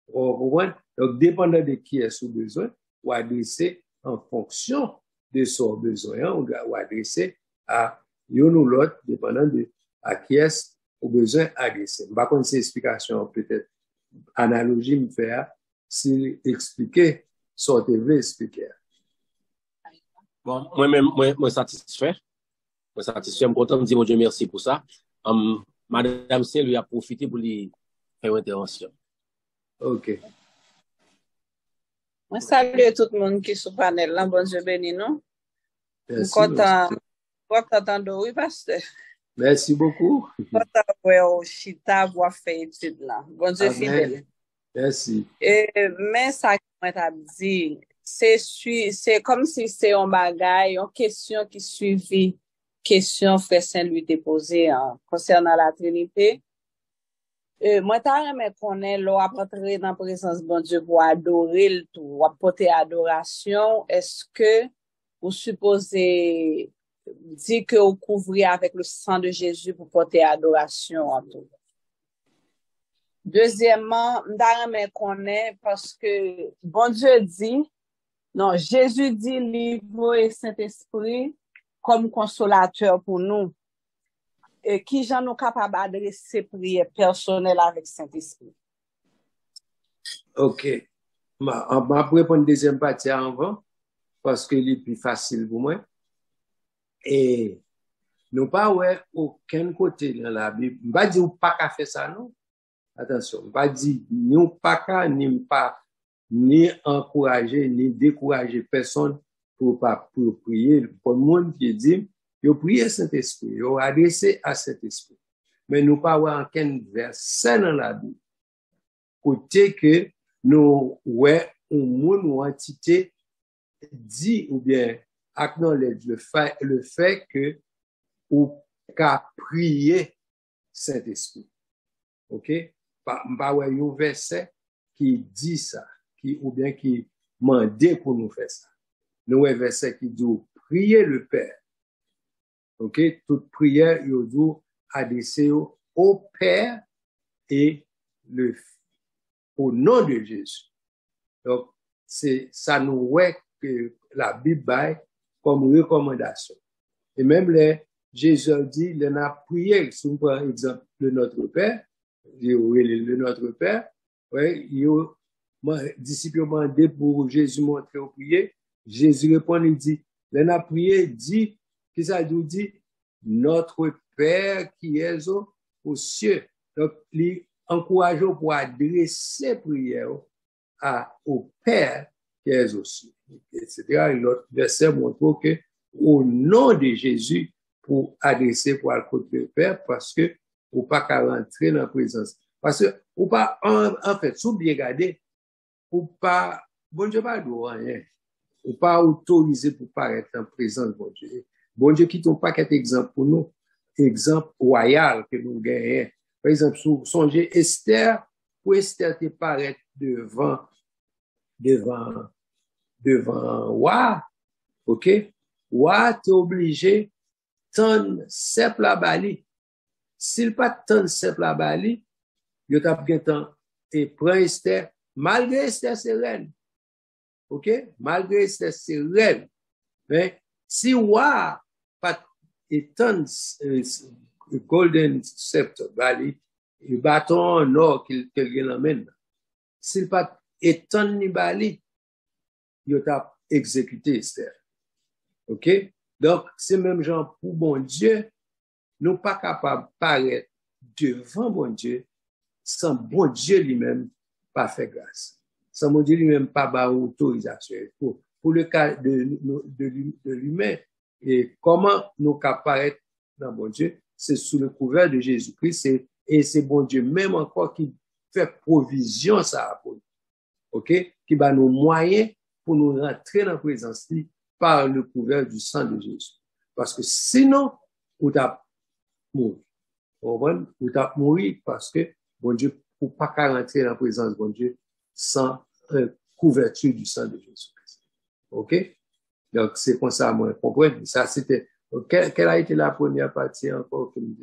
Vous comprenez? Donc, dépendant de qui est sous besoin, ou adresser en fonction de son besoin, ou adresser à yon ou l'autre, dépendant de à qui est au besoin adressé. Par contre, ces explications, peut-être, analogie me faire, si expliquer, sortez vous expliquer. Bon, moi-même, moi satisfait. Moi satisfait, je suis content de dire, mon Dieu, merci pour ça. Madame Saint lui a profité pour lui faire une intervention. OK. Moi, salue tout le monde qui est sur le panel là. Bon Dieu béni, non? Je suis content de oui, pasteur. Merci beaucoup. Content de chita pour faire étude là. Bon Dieu fidèle. Merci. Mais ça que moi t'ai dit, c'est comme si c'est un bagage, une question qui suivit question frère Saint-Louis déposé concernant la Trinité. Moi t'ai aimé connaître l'on apporter dans présence bon Dieu pour adorer le tout, ou apporter adoration. Est-ce que vous supposez dire que vous couvrez avec le sang de Jésus pour porter adoration en tout? Deuxièmement, m'dare connaît parce que bon Dieu dit, non, Jésus dit livre et Saint-Esprit comme consolateur pour nous. Et qui j'en nous capable d'adresser prière personnelle avec Saint-Esprit. OK. On va répondre deuxième partie avant parce que c'est plus facile pour moi. Et nous pas ouais aucun côté dans la Bible. On va dire pas qu'à faire ça non. Attention, on va dire nous pas qu'à ni encourager ni décourager personne pour prier. Pour le monde qui dit yo prier Saint-Esprit, yo adressé à Saint-Esprit. Mais nous pas ouais aucun verset dans la Bible. Côté que nous ouais un monde ou entité dit ou bien acknowledge le fait que ou qu'à prier Saint-Esprit. OK? Pas ouais un verset qui dit ça, ou bien qui mande pour nous faire ça. Nous un verset qui dit prier le Père. OK? Toute prière yo dit adresser au Père et au nom de Jésus. Donc, c'est ça nous ouais que la Bible baille comme recommandation. Et même Jésus dit, il a prié, si on prend exemple de notre Père, le notre Père, ouais, disciples ont demandé pour Jésus montrer au prier. Jésus répond, il dit, il a prié, dit, qui ça dit, notre Père qui est aux cieux. Donc, il encourage pour adresser prière au Père qui est aux cieux. Etc. L'autre verset montre que au nom de Jésus, pour adresser pour le côté du Père, parce que ou pas qu'à rentrer dans la présence. Parce que ou pas, en fait, sous bien regarder, ou pas, bon Dieu pas de rien. Ou pas autorisé pour paraître en présence de bon Dieu. Bon Dieu qui ton paquet d'exemples pour nous, exemple royal que nous gagnons. Par exemple, songez Esther, pour Esther te paraître devant roi, ok? Roi t'es obligé tant sept la bali. S'il pas tant sept la bali, il t'a bien temps et prend Esther, malgré Esther c'est reine. Ok? Malgré Esther c'est reine. Mais si roi pas étant golden sceptre bali, le bâton en or qu'il l'emmène. S'il pas étant ni bali, il t'a exécuté Esther. Ok? Donc, c'est même genre pour bon Dieu, nous pas capables de paraître devant bon Dieu sans bon Dieu lui-même pas faire grâce. Sans bon Dieu lui-même pas avoir autorisation. Pour le cas de l'humain, et comment nous apparaître dans bon Dieu, c'est sous le couvert de Jésus-Christ, et c'est bon Dieu même encore qui fait provision ça pour nous. Ok? Qui va nous moyens pour nous rentrer dans la présence par le couvert du sang de Jésus. Parce que sinon, vous t'as mouru. Vous t'as mouru parce que, bon Dieu, vous ne pouvez pas rentrer dans la présence de bon Dieu sans couverture du sang de Jésus-Christ. OK? Donc, c'est comme ça, moi, comprenez? Ça, c'était, quelle a été la première partie encore que nous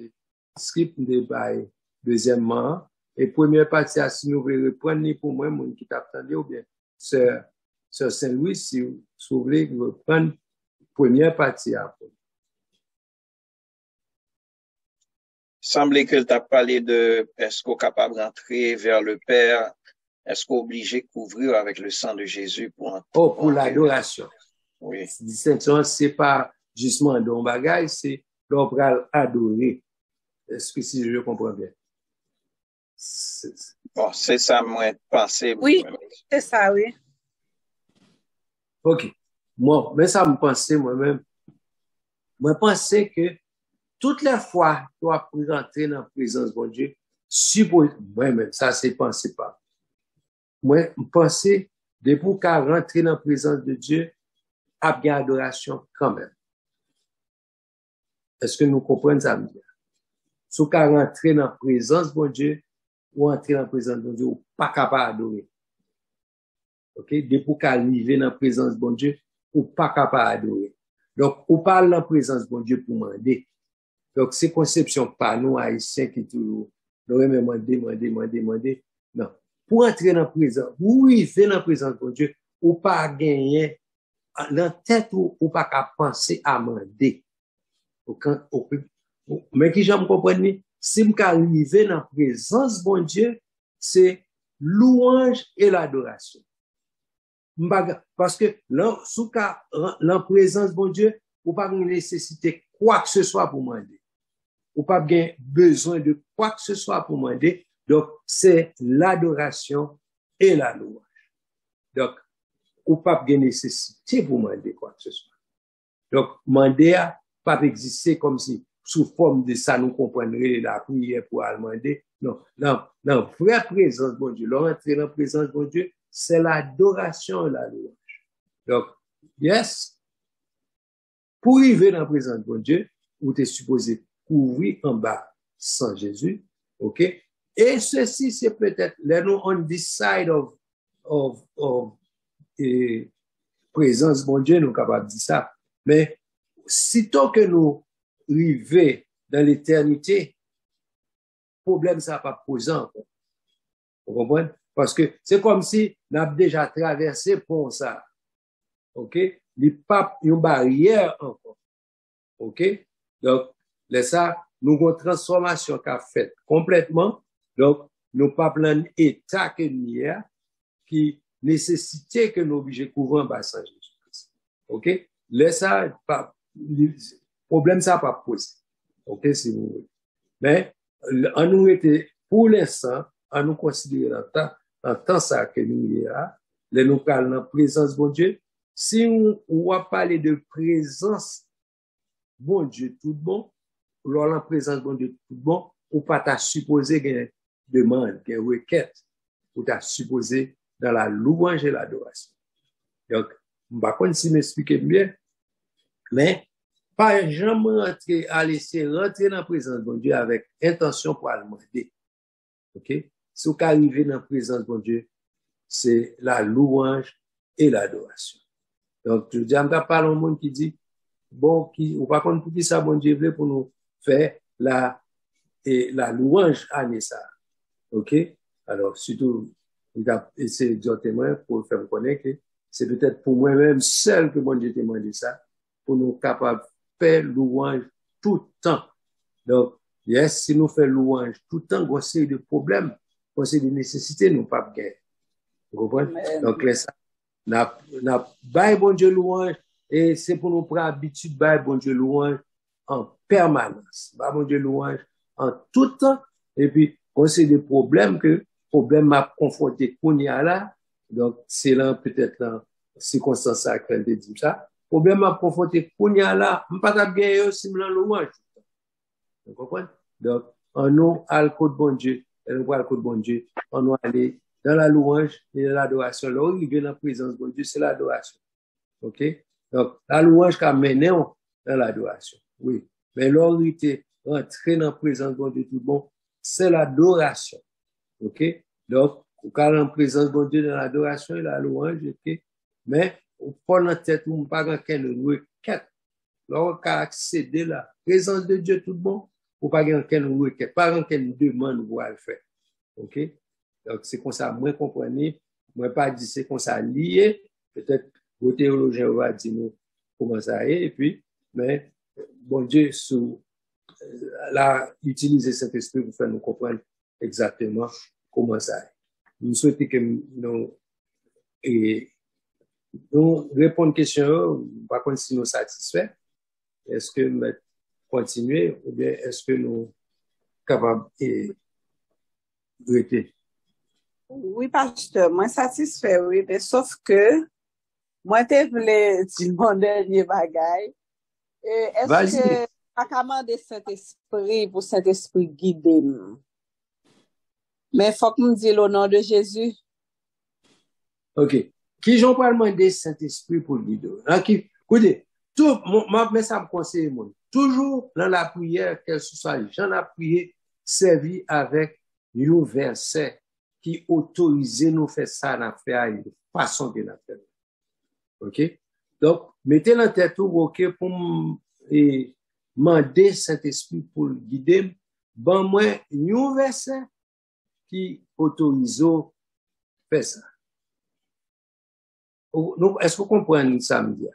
script de bail, deuxièmement, et première partie, si nous voulons reprendre pour moi, mon qui t'attendait, ou bien, Sœur Saint-Louis, si vous voulez reprendre première partie après. Semblait que tu as parlé de est-ce qu'on est capable d'entrer vers le Père, est-ce qu'on est obligé de couvrir avec le sang de Jésus pour l'adoration. Oui. Distinction, c'est pas justement don bagage, c'est l'on va adorer. Est-ce que si je comprends bien? Bon, c'est ça, moi, pensé. Oui, c'est ça, oui. Ok. Moi, mais ça me pensait moi-même. Moi, pensais que toutes les fois que tu vas rentrer dans la présence de bon Dieu, moi-même, ça, c'est pensé pas. Moi, je pensais, depuis qu'à rentrer dans la présence de Dieu, à bien adoration quand même. Est-ce que nous comprenons ça? Si qu'à rentrer dans la présence de bon Dieu, ou entrer dans la présence de bon Dieu, ou pas capable d'adorer. Ok? Depuis qu'à arriver dans la présence de bon Dieu, ou pas capable d'adorer. Donc, on parle dans la présence de bon Dieu pour demander. Donc, c'est conception pas nous, haïtiens, qui toujours, nous aimons demander. Non. Pour entrer dans la présence, oui, faire dans la présence de bon Dieu, ou pas gagner, dans tête ou pas qu'à penser à demander. Mais qui j'aime comprendre, si je arrive dans la présence de bon Dieu, c'est louange et l'adoration. Parce que là, sous la présence de bon Dieu, ou pas nécessiter quoi que ce soit pour demander. Ou pas bien besoin de quoi que ce soit pour demander. Donc, c'est l'adoration et la louange. Donc, ou pas bien nécessité pour demander quoi que ce soit. Donc, demander a pas exister comme si, sous forme de ça, nous comprendrions la prière pour demander. Non, non, vraie présence de bon Dieu, l'entrée dans la présence de bon Dieu, c'est l'adoration et la louange. Donc, yes, pour arriver dans la présence de bon Dieu, vous êtes supposé couvrir en bas sans Jésus, ok? Et ceci, c'est peut-être, là, nous, on this side of présence de bon Dieu, nous sommes capables de dire ça. Mais, sitôt que nous arrivons dans l'éternité, problème, ça va pas poser encore. Vous comprenez? Parce que c'est comme si nous avons déjà traversé pour ça. OK? Les papes, une barrière encore. OK? Donc, là, ça, nous avons une transformation qu'a fait complètement. Donc, nous pas plein état que nous y a, qui nécessitait que nous obligeons couvrir un bassin Jésus-Christ. OK? Là, ça, pas, problème, ça pas posé. OK, si vous voulez. Mais, en nous était, pour l'instant, en nous considérant en temps ça que nous y a, là, nous parlons en présence de Dieu. Si on va parler de présence, bon Dieu tout bon, lors en présence bon Dieu tout bon, ou pas t'as supposé qu'il y a une demande, qu'il y a une requête, ou t'as supposé dans la louange et l'adoration. Donc, je ne sais pas si m'expliquer bien, mais pas jamais rentrer, à laisser rentrer dans la présence de Dieu avec intention pour le demander. OK? Si vous arrivez dans la présence de Dieu, c'est la louange et l'adoration. Donc, je dis, on n'a pas le monde qui dit, bon, ou par contre, pour qui ça, bon Dieu veut pour nous faire la louange à ça. OK? Alors, surtout, il a essayé exactement pour faire me connaître que c'est peut-être pour moi-même seul que bon Dieu t'a demandé ça, pour nous capables de faire louange tout le temps. Donc, yes, si nous faisons louange tout le temps, on a des problèmes, on a des nécessités, nous pas gagner. Vous comprenez? Donc, là, ça, n'a bail bon Dieu louange, et c'est pour nous prendre habitude bail bon Dieu louange en permanence. Bail bon Dieu louange en tout temps, et puis, quand c'est des problèmes m'a confronté qu'on y a là, donc c'est là peut-être la circonstance à laquelle je dis ça, problème m'a confronté qu'on y a là, je ne peux pas bien aussi me louange. Vous comprenez? Donc, en nous, à le côté de bon Dieu, et nous à le côté de bon Dieu, on doit aller dans la louange et dans l'adoration. Là où il vient dans la présence de bon Dieu, c'est l'adoration. OK? Donc, la louange qu'a mené dans l'adoration. Oui. Mais là où il était rentré dans la présence de bon Dieu tout bon, c'est l'adoration. OK? Donc, au cas en présence de bon Dieu dans l'adoration et la louange, OK? Mais, au fond de tête, on ne pas dans quelle requête. Là, on peut accéder à la présence de Dieu tout bon, ou pas dans quelle requête, pas dans quelle demande vous allez faire. OK? Donc, c'est comme ça, moi, comprenez, moi, pas dit c'est comme ça lié, peut-être, vos théologiens vont dire nous comment ça est, et puis, mais, bon Dieu, là, utiliser cet esprit pour faire nous comprendre exactement comment ça est. Nous souhaitons que nous répondons aux questions, par contre, si nous satisfaits, est-ce que nous continuer ou bien est-ce que nous sommes capables de rester? Oui, pasteur, moi satisfait, oui, mais sauf que moi, te voulais dire mon dernier bagage. Est-ce que pas commander Saint-Esprit pour Saint-Esprit guider? Mais faut que me dise le nom de Jésus. OK. Qui j'en parle demander Saint-Esprit pour guider? Écoutez, tout, mais ça me conseille, moi. Toujours dans la prière, quelle soit, j'en ai prié, servi avec un verset qui autorise nous faire ça, dans faire de façon de la faire. OK? Donc, mettez la tête tout, OK, pour demander Saint-Esprit pour le guider. Bon, moi, un verset qui autorise faire ça. Est-ce que vous comprenez ça, me dire?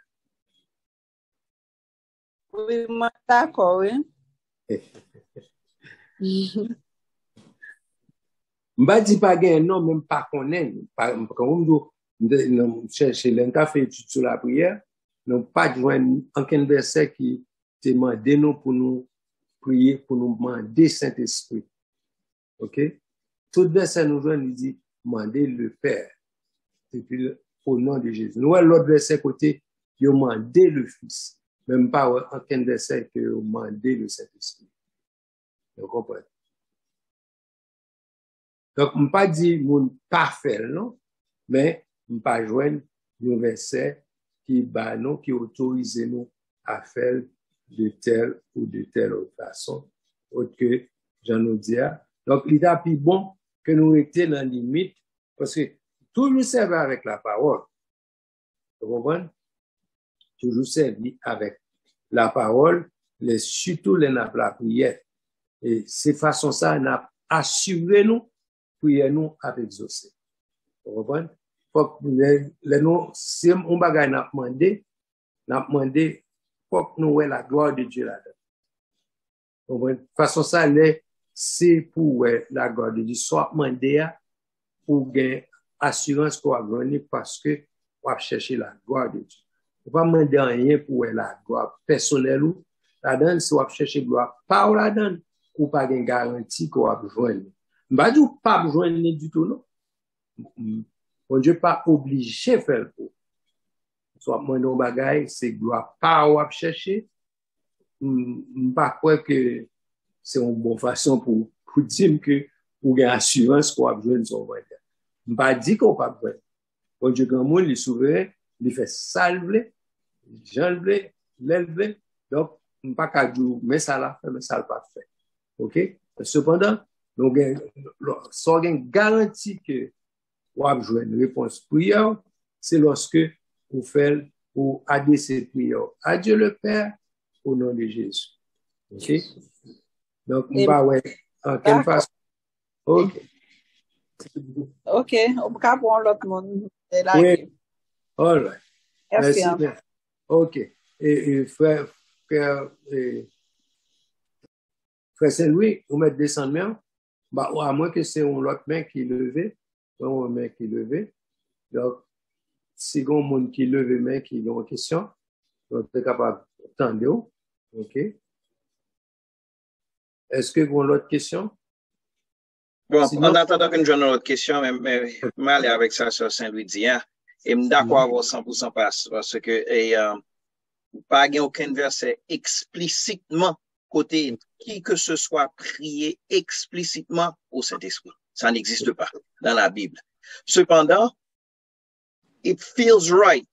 Oui, moi, d'accord, oui. M'a dit pas gain non même pas connaître quand on chercher l'un fait étude sur la prière non pas joindre aucun verset qui demande nous pour nous prier pour nous demander Saint-Esprit. OK? Tout verset nous joindre il dit demander le Père et puis au nom de Jésus. Nous l'autre verset côté il demander le Fils, même pas aucun verset que demander le Saint-Esprit. Vous comprenez? Donc, je ne pas dire mon parfait, non, mais je ne pas joindre un verset qui autorise nous à faire de telle ou de telle autre façon, autre que j'en ai dit. Donc, il est plus bon que nous étions dans la limite, parce que toujours servir avec la parole. Vous comprenez? Toujours servir avec la parole, surtout la prière. Et c'est façon ça, on a assuré nous prière nous a exaucé. Vous comprenez? Faut que nous, si on bagay n'a demandé, faut que nous voyons la gloire de Dieu là-dedans. Vous comprenez? De façon ça, c'est pour la gloire de Dieu. Soit demandé pour gagner assurance qu'on va gagner parce que on va chercher la gloire de Dieu. On va demander rien pour la gloire personnelle ou là-dedans, si on va chercher gloire pas ou là-dedans, ou pas une garantie qu'on va joindre. M'ba dit pas joindre du tout, non. Bon Dieu pas obligé faire le pour. Soit moi non bagaille, c'est gloire pas ou chercher. Pas croire que c'est une bonne façon pour dire que pour gagner assurance qu'on va joindre son voisin. M'pa dit qu'on pas joindre. Bon Dieu grand monde, il souverain, il fait salver, j'enlever, l'élever. Donc m'pa ka dire mais ça là, mais ça le pas fait. OK? Cependant, nous avons une garantie que vous avez joué une réponse prière, c'est lorsque vous faites ou adresser prière à Dieu le Père au nom de Jésus. OK? Donc, en quelle façon? OK. OK, on peut prendre l'autre monde. Oui. All right. Merci. Merci. OK. Et frère Saint-Louis, vous mettez descendre main, à moins que c'est une autre main qui levée, une main qui levée. Donc, si il y a un monde qui lève main qui a une question, donc vous êtes capable d'entendre. OK. Est-ce que vous avez l'autre question? Bon, sinon, en attendant que nous ayons une autre question, mais je vais aller avec ça sur Saint-Louis d'hier. Et je suis d'accord avec 100% parce que pas aucun verset explicitement côté qui que ce soit prié explicitement au Saint-Esprit. Ça n'existe pas dans la Bible. Cependant, it feels right.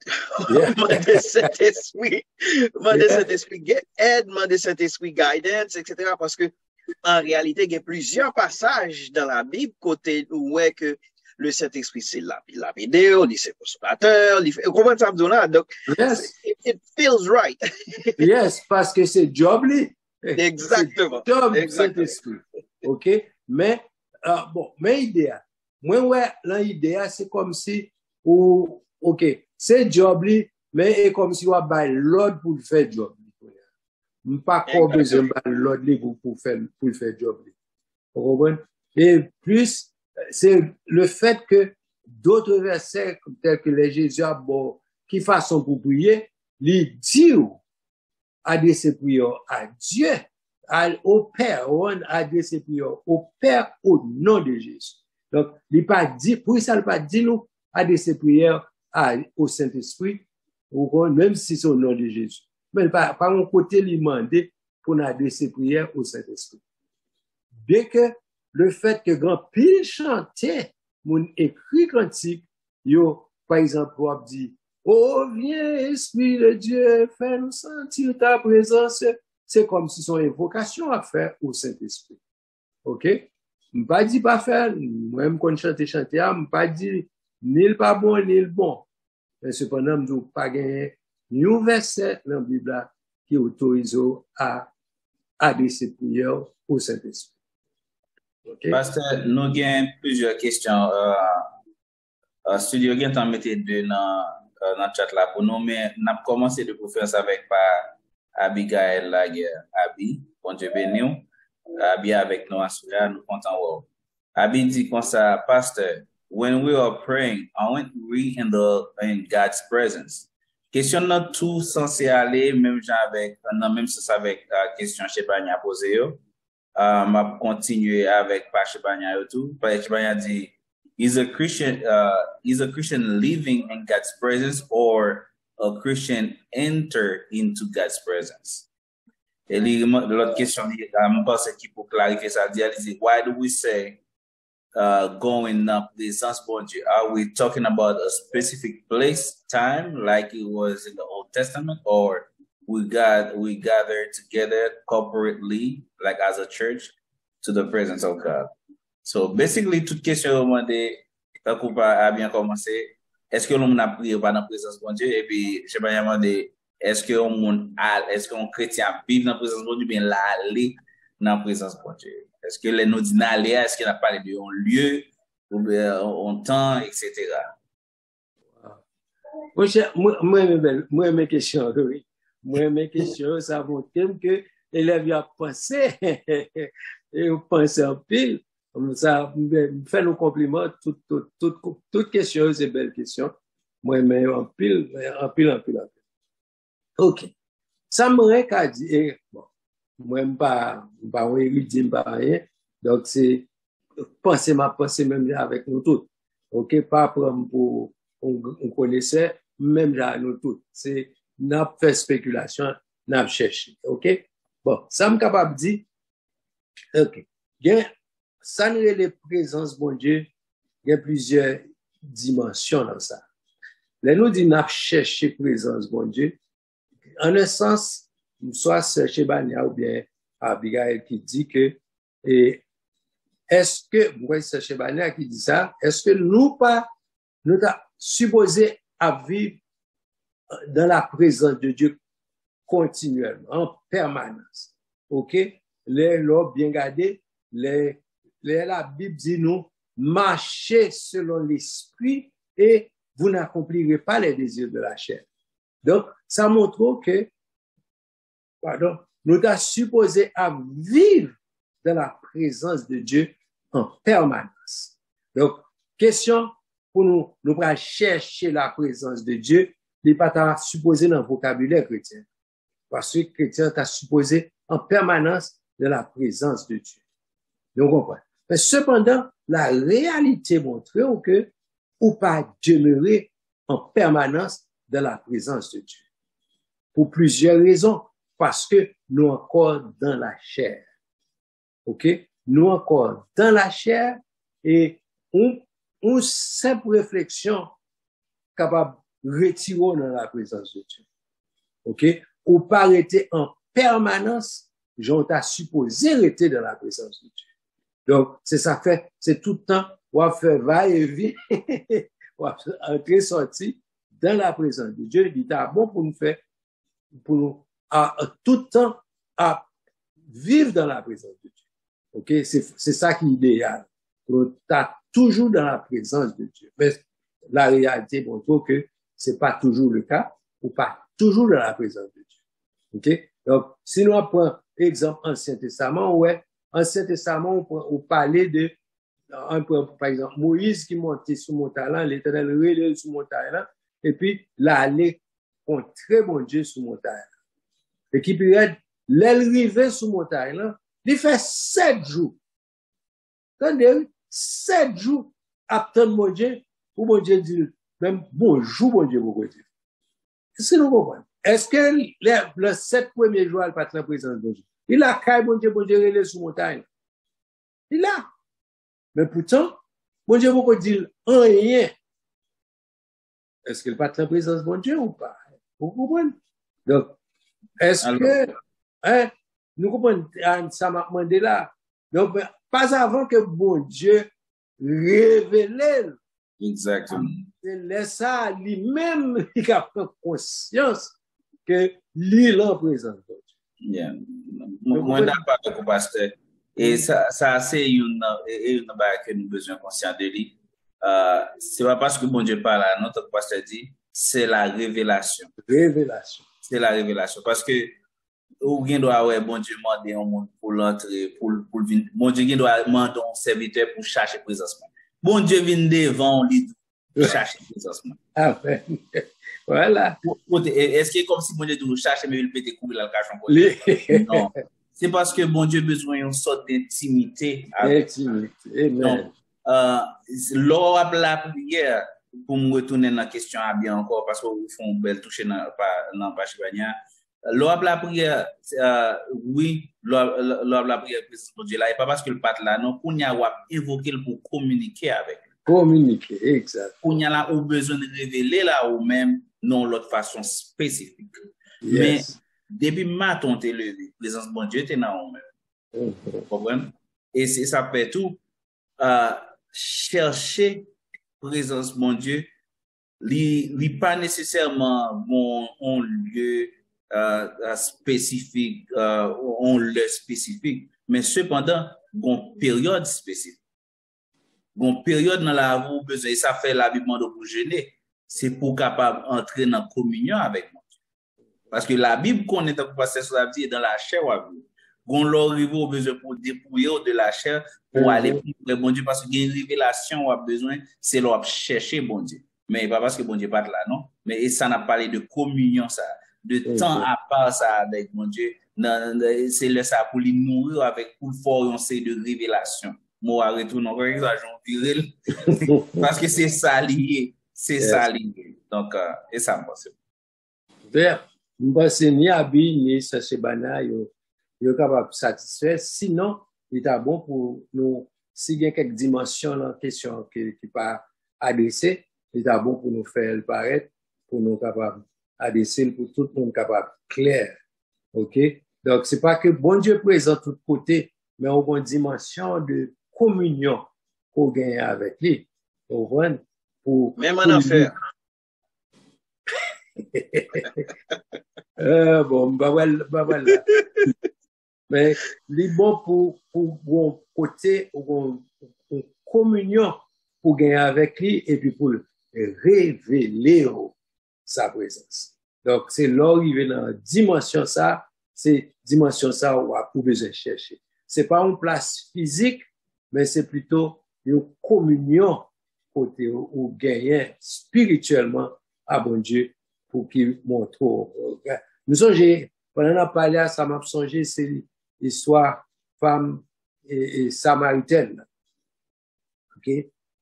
Demander Saint-Esprit, get aide, demander Saint-Esprit guidance, etc. Parce que en réalité, il y a plusieurs passages dans la Bible côté où est que le Saint-Esprit, c'est la vidéo, c'est consolateur, vous comprenez ça, donc, yes. It feels right. Yes, parce que c'est job li. Exactement. Job Saint-Esprit. OK? Mais, bon, mais idéal. Moi, l'idée, c'est comme si, OK, c'est job li, mais c'est comme si on a l'ordre pour faire job li. Pas qu'on besoin de l'ordre li pour faire job li. Vous comprenez? Et plus, c'est le fait que d'autres versets, tels que les Jésus, bon, qui façon pour prier, les dit adresser prière à Dieu, au Père, on adresser prière au Père au nom de Jésus. Donc, il pas dit, pour ça, il pas dit nous adresser prière au Saint-Esprit, même si c'est au nom de Jésus. Mais par un côté, il demandé pour nous adresser prière au Saint-Esprit. Bien que le fait que grand pile chantait, mon écrit cantique, par exemple, on dit, oh, viens, Esprit de Dieu, fais-nous sentir ta présence. C'est comme si son invocation à faire au Saint-Esprit. OK? Je pas dit pas faire, moi-même quand je chanter, je pas dit ni le pas bon, ni le bon. Mais cependant, je n'ai pas gagné ni un verset dans la Bible qui autorise à adresser prière au Saint-Esprit. Okay. Pasteur, nous avons plusieurs questions. Studio Gent en mettait deux dans le chat là pour nous, mais nous avons commencé de conférence avec Abigail Laguerre. Abi, bon Dieu béni. Abi avec nous, nous comptons. Abi dit comme ça, Pasteur, when we are praying, aren't we in God's presence? Question not tout censé aller, même sens avec question chez Banya posée. M'a continuer avec Pastor Banya et tout. Pastor Banya dit, is a Christian living in God's presence or a Christian enter into God's presence? Et l'autre question, je pense qu'il faut clarifier ça, dit, why do we say going up the Sans Bon Dieu? Are we talking about a specific place, time, like it was in the Old Testament, or we gather together corporately, like as a church, to the presence of God? So basically, toute question demandée, tant qu'on a bien commencé, est-ce que l'on a prié par la présence de Dieu? Et puis, je vais demander, est-ce qu'un chrétien vit dans la présence de Dieu, bien là, aller dans la présence de Dieu? Est-ce que les nous disons aller, est-ce qu'il a parlé d'un lieu, ou bien on temps, etc. Moi, mes questions, oui. Moi, mes questions, ça vaut thème que l'élève y a pensé, et on pense en pile. Comme ça, fait nos compliments, toute question, c'est belle question. Moi, mais en pile. OK. Ça m'aurait qu'à dire, bon, moi, pas érudit, pas rien. Donc, c'est penser ma pensée même avec nous tous. OK, pas prendre pour on connaissait même là nous tous. C'est n'a fait spéculation, n'a cherché. OK? Bon, ça me capable de dire OK. Bien, ça n'est les présences bon Dieu, il y a plusieurs dimensions dans ça. Là nous dit n'a cherché présence bon Dieu. En un sens, soit chercher Bania ou bien Abigail qui dit que et est-ce que, vous voyez, c'est Chebania qui dit ça, est-ce que nous sommes supposés à vivre dans la présence de Dieu continuellement, en permanence? OK? Les lois bien gardés, la Bible dit nous, marchez selon l'esprit et vous n'accomplirez pas les désirs de la chair. Donc, ça montre que, nous sommes supposés à vivre dans la présence de Dieu en permanence. Donc, question pour nous pour chercher la présence de Dieu, n'est pas supposé dans le vocabulaire chrétien. Parce que le chrétien est supposé en permanence de la présence de Dieu. Donc, on comprend. Mais cependant, la réalité montre que ou pas demeurer en permanence dans la présence de Dieu. Pour plusieurs raisons. Parce que nous encore dans la chair. OK? Nous encore dans la chair et une simple réflexion capable de retirer dans la présence de Dieu. OK? Ou pas rester en permanence, j'en t'a supposé rester dans la présence de Dieu. Donc, c'est ça fait, c'est tout le temps, on va faire va-et-vient, on va entrer, sortir dans la présence de Dieu. Il est bon pour nous faire, pour nous, tout le temps, à vivre dans la présence de Dieu. OK? C'est ça qui est idéal. Tu es toujours dans la présence de Dieu. Mais la réalité montre que c'est pas toujours le cas, ou pas toujours dans la présence de Dieu. OK? Donc, si nous prenons exemple Ancien Testament, ouais, Ancien Testament, on parlait de, par exemple, Moïse qui montait sur montagne, l'Éternel relève sur montagne, et puis, là, aller contre bon Dieu sur montagne. Et qui peut être, l'arrivée sur montagne, il fait 7 jours. Attendez, 7 jours, attendre mon Dieu, pour mon Dieu dire, même bonjour, mon Dieu, pour Dieu. Est-ce que nous comprenons? Est-ce que le 7 premiers jours, elle pas la présence de Dieu? Il a caillé, mon Dieu, relève sur montagne. Il a. Mais pourtant, mon Dieu, vous dire rien. Est-ce qu'il pas la présence de mon Dieu ou pas? Vous comprenez? Donc, est-ce que, nous comprenons, ça m'a demandé là. Donc, pas avant que bon Dieu révèle. Exactement. C'est ça, lui-même, il a pris conscience que lui, il est en présence de Dieu. Yeah. Moi, d'accord avec le pasteur. Et ça c'est une barre que nous avons besoin conscient de lui. C'est pas parce que bon Dieu parle à notre pasteur dit, c'est la révélation. Révélation. C'est la révélation. Parce que, ou bien doit avoir bon Dieu demander un monde pour l'entrer, pour venir. Bon Dieu doit demander un serviteur pour chercher présence. Bon Dieu vient devant lui pour chercher présence. Ah ouais. Voilà. Est-ce que c'est comme si bon Dieu nous cherche mais il peut te couper dans le cachon? Non. C'est parce que bon Dieu a besoin d'une sorte d'intimité. Intimité. Donc, lors de la prière, pour me retourner dans la question à bien encore, parce que vous font belle toucher dans la page Bania. Lors de la prière, oui, lors de la prière, pour Dieu là, et pas parce que le pat là, non, qu'on y a évoqué pour communiquer avec. Communiquer, exact. Qu'on y a là, au besoin de révéler là, ou même, non, l'autre façon spécifique. Yes. Mais, depuis matin, t'es levé, présence de bon Dieu, t'es dans le même. Vous comprenez? Et ça fait tout, chercher présence de mon Dieu, li pas nécessairement un lieu spécifique, un lieu spécifique, mais cependant, une période spécifique. Bon période dans la vie, besoin, ça fait la Bible de pour jeûner. C'est pour capable entrer dans communion avec moi. Parce que la Bible qu'on est pour passer sur la vie est dans la chair ou à vie. On leur arrive au besoin pour dépouiller de la chair pour aller plus près bon Dieu parce qu'il y a une révélation ou a besoin, c'est leur chercher bon Dieu. Mais pas parce que bon Dieu pas là, non. Mais ça n'a parlé de communion, ça, de temps à part ça avec mon Dieu. C'est là ça pour lui mourir avec pour fort c'est de révélation. Moi à retourner encore exagération viril parce que c'est ça lié, c'est ça lié. Donc et ça me passe. M'pense ni abi ni chercher bana yo capable satisfaire sinon il est bon pour nous si il y a quelques dimensions dans question qui pas adressé il est bon pour nous faire le paraître pour nous capable adresser pour tout le monde capable clair. OK, donc c'est pas que bon Dieu présent tout côté mais on a une dimension de communion qu'on gagne avec lui. Vous comprenez? Pour même en affaire. Bon, bah voilà. Mais les bon pour bon côté ou communion pour gagner avec lui et puis pour révéler sa présence. Donc c'est là où il est dans dimension ça, c'est dimension ça où on besoin chercher. C'est pas une place physique, mais c'est plutôt une communion côté où gagner spirituellement à bon Dieu pour qu'il montre. Nous sommes, pendant la parlé, ça m'a songé, c'est l'histoire femme et samaritaine. OK?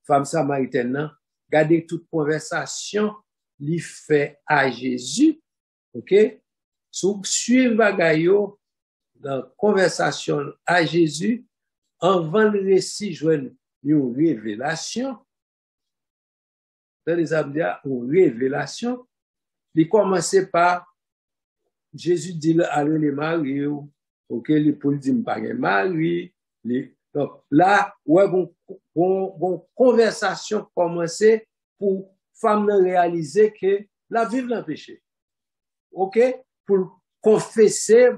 Femme samaritaine, regardez toute conversation, lui fait à Jésus. OK? Suivre bagayo dans conversation à Jésus, avant le récit, joindre une révélation. Dans les abdia, une révélation. Il commençait par Jésus dit allez les marier, OK, les pour dire pas mari, donc là ouais bon conversation commençait pour femme réaliser que la vivre dans le péché. OK, pour confesser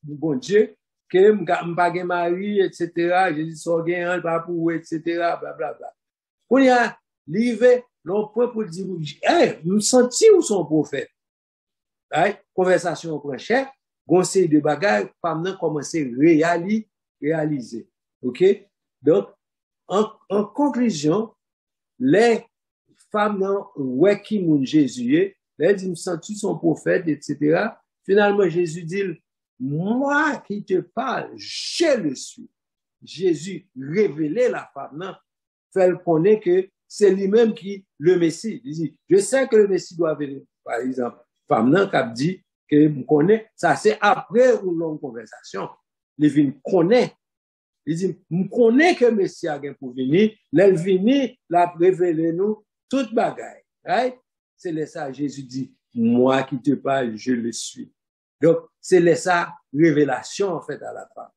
bon Dieu que m'pas mari etc. Jésus so gen pas pour etc. bla bla bla. On y a livré l'on point pour dire nous senti ou son prophète. Conversation au prochain, conseil de bagages, femme nan commencer réaliser. OK? Donc, en conclusion, les femmes nan ouais qui moun Jésus, les dit me senti son prophète, etc. Finalement, Jésus dit, moi qui te parle, je le suis. Jésus révélait la femme nan, fait connaître que c'est lui-même qui le Messie. Il dit, je sais que le Messie doit venir. Par exemple, femme nan k'ap dit que me connaît, ça c'est après une longue conversation. Les vin connaît. Il dit, me connaît que Messie a gen pour venir, l'elle vini, la révéler nous toute bagaille. Right? C'est là ça Jésus dit, moi qui te parle, je le suis. Donc, c'est là ça révélation en fait à la femme.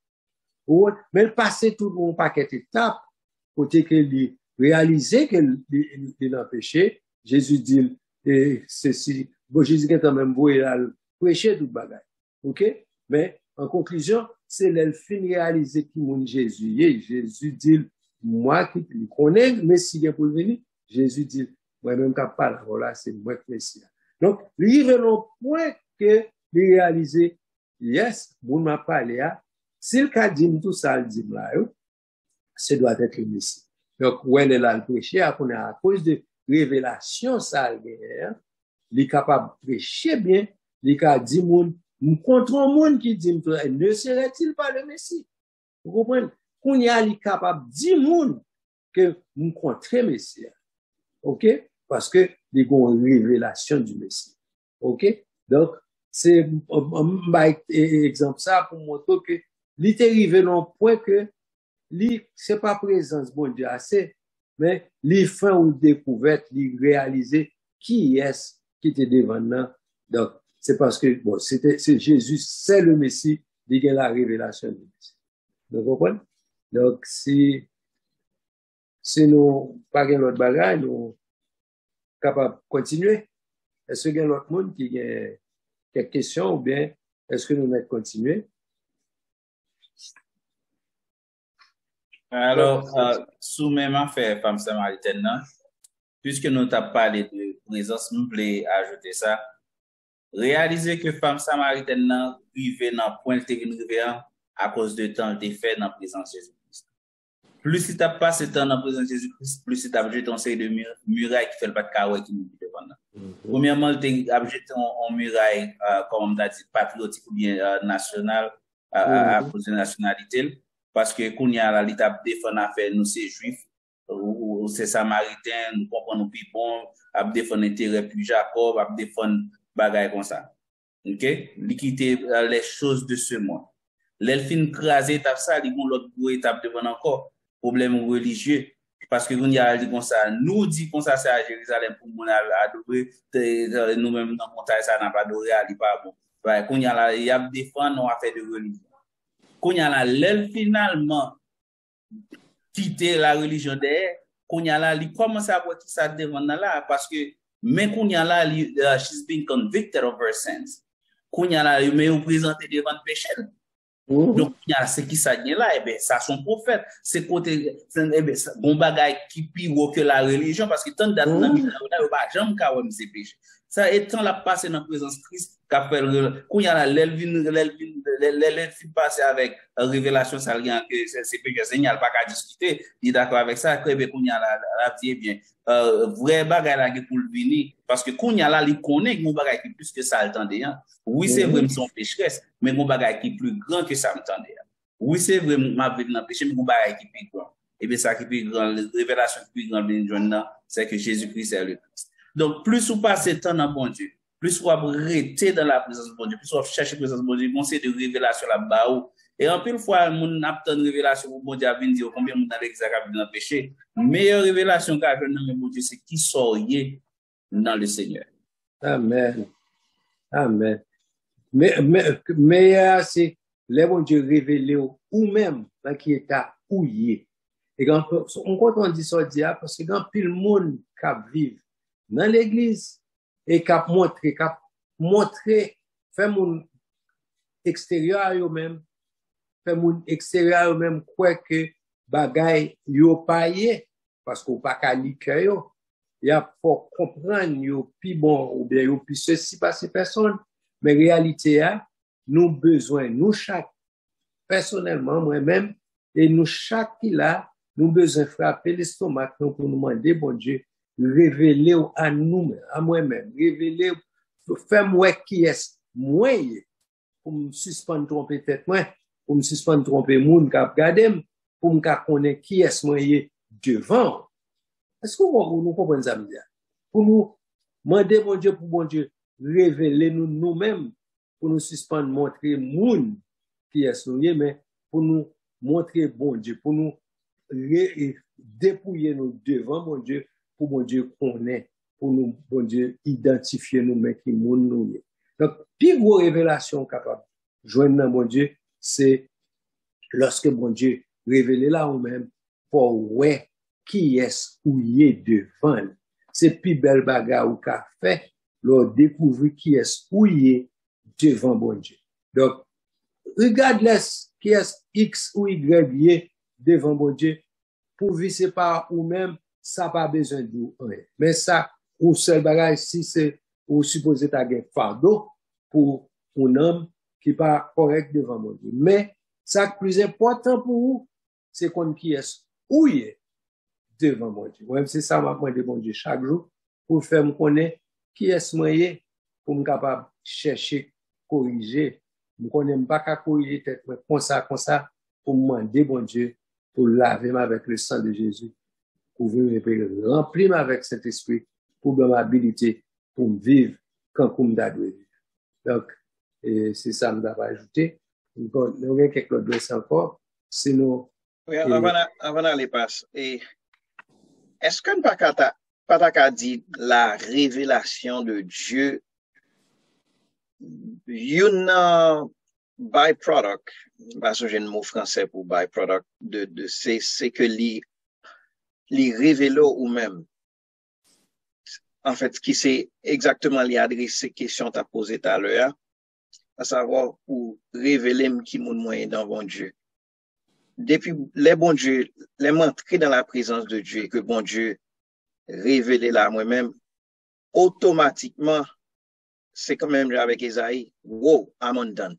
Mais le passé tout un paquet d'étapes côté que lui réaliser qu'il est dans le péché, Jésus dit ceci. Bon, Jésus est quand même beau, il a prêché tout bagage. OK? Mais, en conclusion, c'est l'elfin réalisé qui mon Jésus. Jésus dit, moi qui connais le Messie pour venir, Jésus dit, moi-même qui parle, voilà, c'est moi qui Messie. Donc, lui, venons point que lui réaliser, yes, bon m'a parlé, s'il a dit tout ça, il dit là, ce doit être le Messie. Donc, où elle est là, le péché, à cause de révélation, ça, il est capable de prêcher bien, il a dit, nous contre un monde qui dit, ne serait-il pas le Messie? Vous comprenez? Qu'on y a, il est capable de dire monde que nous contre le Messie. OK? Parce que, il y a une révélation du Messie. OK? Donc, c'est un exemple ça pour montrer que, il est arrivé dans le point que, c'est pas présence, bon Dieu, assez, mais, il fait une découverte, il réaliser qui est-ce qui était devant nous. Donc, c'est parce que, bon, c'est Jésus, c'est le Messie, il y a la révélation du Messie. Vous comprenez? Donc, si nous, pas gain l'autre bagage, nous, capables de continuer. Est-ce qu'il y a l'autre monde qui a quelques questions ou bien, est-ce que nous mettons continuer? Alors, sous même affaire femme samaritaine, puisque nous t'avons parlé de présence, nous voulons ajouter ça. Réaliser que femme samaritaine vivait dans le point de à cause de temps de fait dans la présence de Jésus-Christ. Plus si tu as passé temps dans la présence de Jésus-Christ, plus si tu as jeté ton série de murailles qui fait le pas de carreau qui nous dit devant. Premièrement, tu as jeté en muraille, comme on a dit, patriotique ou bien national, à cause de nationalité. Parce que quand il y a l'état défendre affaire, nous c'est juifs, ou c'est samaritains, nous comprenons plus bon, à défendre l'intérêt plus Jacob, à défendre bagaille comme ça. OK? Liquider les choses de ce monde. L'elfine crasé étape ça, il y a l'autre étape devant encore, problème religieux. Parce que quand il y a dit comme ça, nous dit comme ça, c'est à Jérusalem pour nous adorer, nous-mêmes dans le montagne, ça n'a pas adoré, il n'est pas bon. Quand il y a défendre nos affaires de religion. Quand il y a là, finalement, quitter la religion derrière, quand il y a là, il commence à voir qui ça devant là, parce que, même quand il y a là, she's been convicted of her sins. Quand il y a là, il m'a présenté devant le péché. Donc, il y a ce qui ça vient là, et bien, ça, son prophète, c'est côté, bon bagay qui pire que la religion, parce que tant de dans il n'y a pas jamais qu'à voir ces péchés. Ça, étant la passé dans la présence de Christ, quand il y a l'elvin passé avec révélation, ça vient que c'est péché, il n'y a pas qu'à discuter, il est d'accord avec ça, que quand il y a la vie, bien, vrai bagay là pour le venir, parce que quand il y a là, il connaît mon bagay qui plus que ça, le temps de oui, c'est vrai, son pécheresse, mais mon bagay qui est plus grand que ça, le temps de oui, c'est vrai, ma vie dans le péché, mais mon bagay qui est plus grand. Et bien, ça qui est plus grand, la révélation qui est plus grande, c'est que Jésus-Christ est le Christ. Donc, plus vous passez temps dans bon Dieu, plus vous arrêtez dans la présence de bon Dieu, plus vous cherchez la présence de bon Dieu, vous avez de révélation là-bas. Et en plus, fois, mon apte de révélation pour bon Dieu à venir dire combien vous avez l'exact dans le péché. Meilleure révélation qu'a dans le bon Dieu, c'est qui soyez dans le Seigneur. Amen. Amen. Mais c'est les bon Dieu révélé ou même dans qui est à où y est. Et quand on dit ça, parce que quand pile monde qui vivent dans l'église et qui montrer, fait mon extérieur eux-mêmes, fait mon extérieur eux-mêmes quoi que bagay yo paye parce qu'on pas qualifié yo. Il y a pour comprendre yo pi bon ou bien yo pi ceci par ces personnes, mais réalité nous besoin nous chaque personnellement moi-même et nous chaque qui là nous besoin frapper l'estomac pour nous demander bon Dieu révéler à nous à moi-même révéler faire moi qui est moi pour me suspendre tromper tête moi pour me suspendre tromper moun qui regarder pour me connaître qui est moi devant. Est-ce que nous comprenons ça pour nous demander bon Dieu pour bon Dieu révéler nous-mêmes pour nous suspendre montrer moun qui est nous mais pour nous montrer bon Dieu pour nous dépouiller nous devant mon Dieu pour mon Dieu connaît pour nous bon Dieu identifier nous mais qui moun nous. Donc plus gros révélation capable joindre dans mon Dieu c'est lorsque bon Dieu révèle là ou même pour ouais qui est ou y est devant. C'est plus belle bagarre ou qu'a fait leur découvrir qui est ou y est devant bon Dieu. Donc regardless qui est X ou Y y est devant bon Dieu pour vivre c'est pas ou même ça pas besoin de vous mais ça ou seul bagage si c'est ou supposé ta gain fardeau pour un homme qui pas correct devant mon Dieu mais ça plus important pour vous c'est qu'on qui est où il est devant mon Dieu moi c'est ça m'a demandé bon Dieu chaque jour pour faire me connaître qui est moi pour me capable chercher corriger me connaît pas qu'à corriger tête comme ça pour me demander bon Dieu pour laver avec le sang de Jésus pour venir remplir avec cet esprit pour donner l'habilité pour vivre quand comme d'adouer. Donc c'est ça me d'avoir ajouté. Donc nous avons quelques autres encore sinon oui, avant d'aller passer est-ce que nous pas qu'à dire la révélation de Dieu une byproduct parce que j'ai un mot français pour byproduct de c'est que les révélo ou même en fait qui c'est exactement les adresser question t'as posé tout à l'heure à savoir pour révéler qui mon moyen dans bon Dieu depuis les bons Dieu, les m'entrer dans la présence de Dieu, et que bon Dieu révélé là moi-même, automatiquement, c'est quand même avec Esaïe, wow, I'm undone.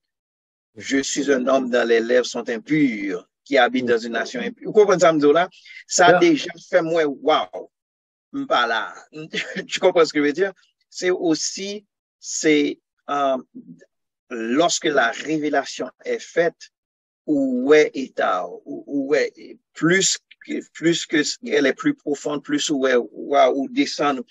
Je suis un homme dont les lèvres sont impures, qui habite dans une nation impure. Vous comprenez ça, là? Ça a déjà fait moi, wow, pas là. Tu comprends ce que je veux dire? C'est aussi, lorsque la révélation est faite, où est état, où est plus que elle est plus profonde, plus où est, où descendre,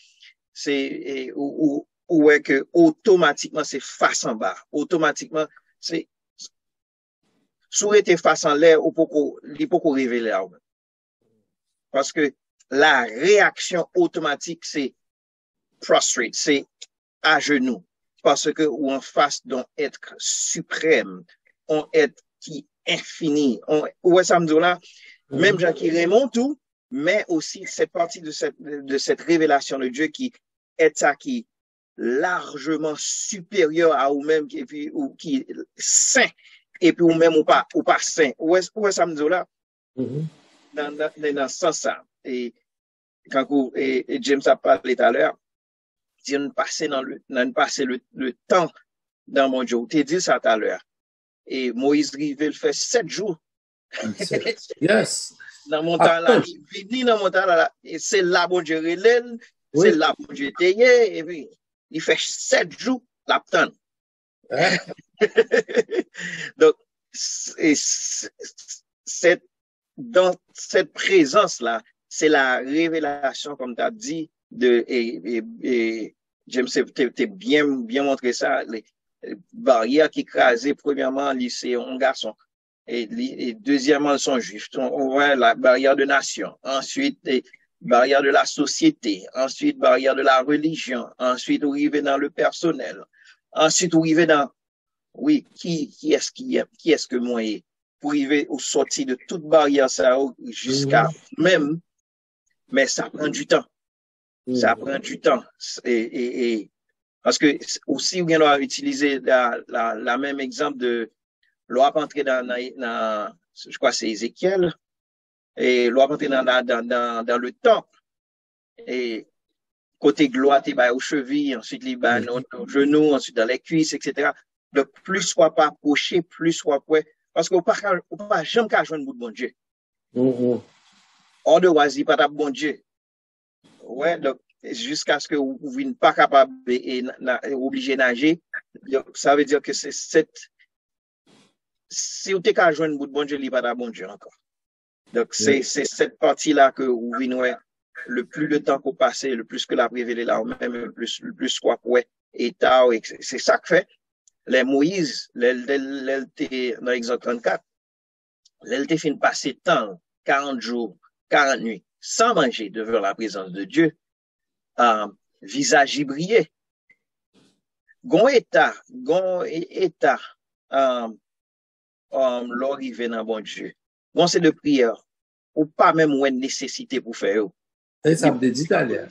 c'est, où est que automatiquement c'est face en bas. Automatiquement, c'est, sous était face en l'air, il faut qu'on révèle. Parce que la réaction automatique, c'est prostrate, c'est à genoux. Parce que, ou en face d'un être suprême, un être qui infini. Ouais, ça me dit là, même Jacques Raymond tout, mais aussi cette partie de cette révélation de Dieu qui est ça qui largement supérieur à vous-même, et puis, ou qui est saint, et puis ou même ou pas saint. Ouais, ça me dit là, dans ce sens-là. Et quand James a parlé tout à l'heure, dit nous passer le temps dans mon Dieu. Tu dit ça tout à l'heure. Et Moïse rive le fait 7 jours. Yes. Dans mon temps là, il vient dans mon temps là, et c'est là bon Dieu relève, c'est là bon Dieu taillé, et puis il fait 7 jours la tonne. Donc dans cette présence là, c'est la révélation, comme tu as dit, et James t'es bien montré ça, les barrières qui écrasaient, premièrement, c'est un garçon, et deuxièmement, ils sont juifs. On voit la barrière de nation, ensuite, barrière de la société, ensuite, barrière de la religion, ensuite, arriver dans le personnel, ensuite, arriver dans, oui, qui est-ce que moi est, pour arriver au sorti de toute barrière, ça, jusqu'à même, mais ça prend du temps. Ça prend du temps. Et parce que aussi, on doit utiliser la même exemple de l'on a entré dans, je crois c'est Ézéchiel, et l'on a entré dans le temple. Et côté gloire, t'es aux chevilles, ensuite les aux genoux, ensuite dans les cuisses, etc. Donc, plus soit pas approché, plus soit prêt. Parce qu'on ne pas jamais qu'à joindre le bon Dieu. Hors de oisir, pas de bon Dieu. Ouais, donc, jusqu'à ce que vous ne pas capable et obligé de nager, ça veut dire que c'est si vous n'êtes qu'à joindre le bon Dieu, il n'y a pas de bon Dieu encore. Donc, c'est cette partie-là que vous venez, le plus de temps qu'on passe, le plus que la révélée là, même le plus quoi, ouais, et c'est ça que fait. Les Moïse, l'LT, dans l'exode 34, l'LT fin passer temps, 40 jours, 40 nuits, sans manger devant la présence de Dieu, visage brillé. Gon état, l'arrivée dans bon Dieu. Gon c'est de prière, ou pas même une nécessité pour faire. Et ça me dit à l'air.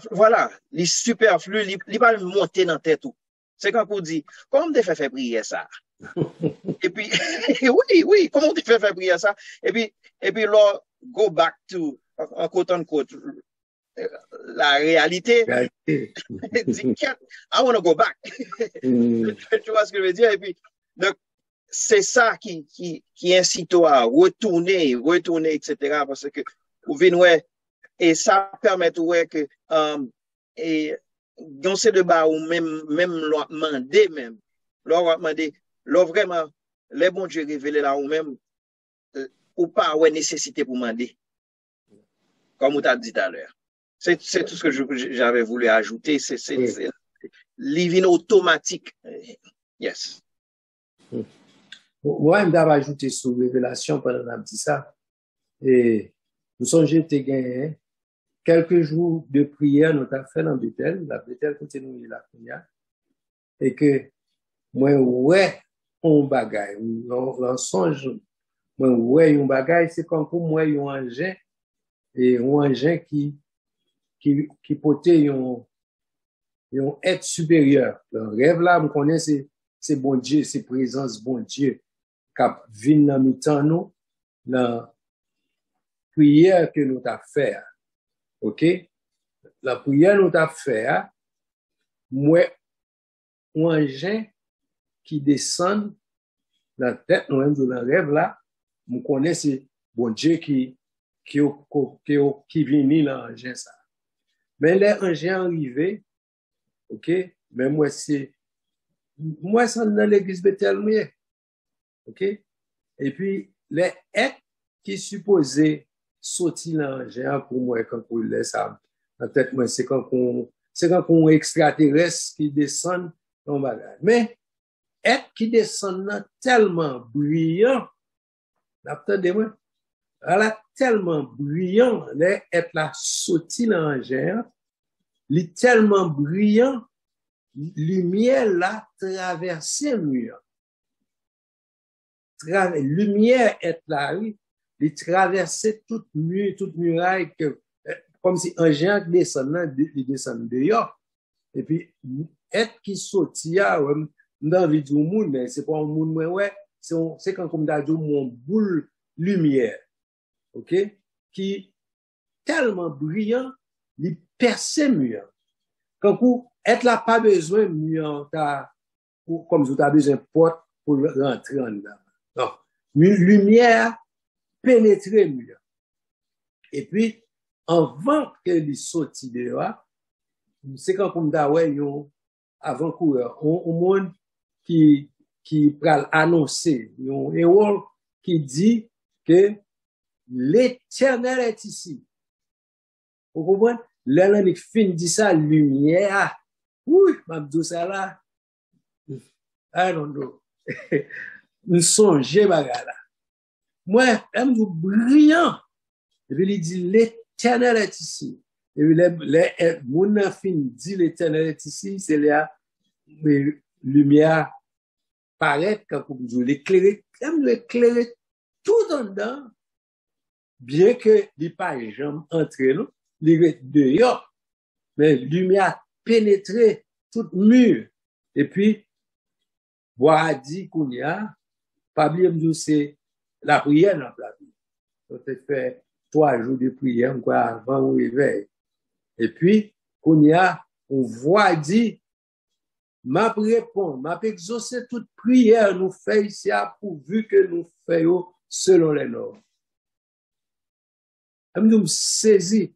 Voilà, les superflu, il va monter dans tête tout. C'est quand on dit, comment tu fais faire prier ça? Et puis, oui, comment tu fais faire prier ça? Et puis, là, go back to, en quote unquote, la réalité. I want to go back. Tu vois ce que je veux dire? Et puis, donc, c'est ça qui incite à retourner, etc. Parce que, vous venez, et ça permet, ouais, que, et, dans ces débats ou même l'on demander même, l'on vraiment, les bons Dieu révélés là ou même, ou pas, ouais, nécessité pour demander. Comme on t'a dit tout à l'heure. C'est tout ce que j'avais voulu ajouter. C'est living automatique. Yes. Moi, je vais ajouter sur révélation pendant un petit ça. Et nous sommes jetés gagné quelques jours de prière, nous avons fait dans Bethel. La Bethel continue la prière. Et que, moi, ouais, on bagaille. On songe. Moi, ouais, on bagaille, c'est comme pour moi, un engin. Et un engin qui portait un être supérieur. Le rêve là, me connaît, c'est bon Dieu, c'est présence bon Dieu, qui vient dans mi-temps nous, la prière que nous t'a fait. OK? La prière nous t'a fait, moi, ange qui descend dans la tête, nous même dans le rêve là, nous connaissons bon Dieu qui vient dans l'ange ça. Mais les anges arrivés, OK? Mais moi, c'est dans l'église Bethel, OK? Et puis, les êtres qui supposaient sortir dans l'ange pour moi, quand on laisse ça, en tête, moi, c'est quand on extraterrestre qui descend dans le bagage. Mais, êtres qui descendent tellement bruyants, attendez-moi, elle a tellement brillant, les êtres là sorti dans l'ange, il est tellement brillant, lumière là traversé mur. Lumière est là, oui, il traversait toute muraille comme si un géant descendant, il descend dehors. Et puis, être qui sortit, dans la vie du monde, mais c'est pas un monde, ouais, c'est quand comme d'adou mon boule lumière, OK, qui tellement brillant, il perce mur. Quand vous êtes là, pas besoin mur, comme vous avez besoin de porte pour rentrer en dedans. Non. Lumière pénètre mur. Et puis, avant que les sorti dehors, c'est quand comme d'away, avant-coureur, au monde qui pral annoncer, un héros qui dit que l'Éternel est ici. Vous comprenez? Là, il fin dit ça, lumière. Oui, m'abdou ça là. I don't know. Nous songeons, bagala. Moi, j'aime vous brillant. Et puis, il dit, l'Éternel est ici. Et puis, mon fin dit, l'Éternel est ici, c'est là, lumière paraît quand vous l'éclairez, comme l'éclairer tout en dedans, bien que les pas jamais entré, non, les dehors, mais lumière pénétrer tout mur. Et puis, boire dit qu'on y a, pas bien dire c'est la prière dans la vie. On peut faire 3 jours de prière, quoi, avant le réveil. Et puis, qu'on y a, on voit dit, m'a répond, m'a exaucé toute prière nous fait ici, pourvu que nous faisons selon les normes. Nous saisi,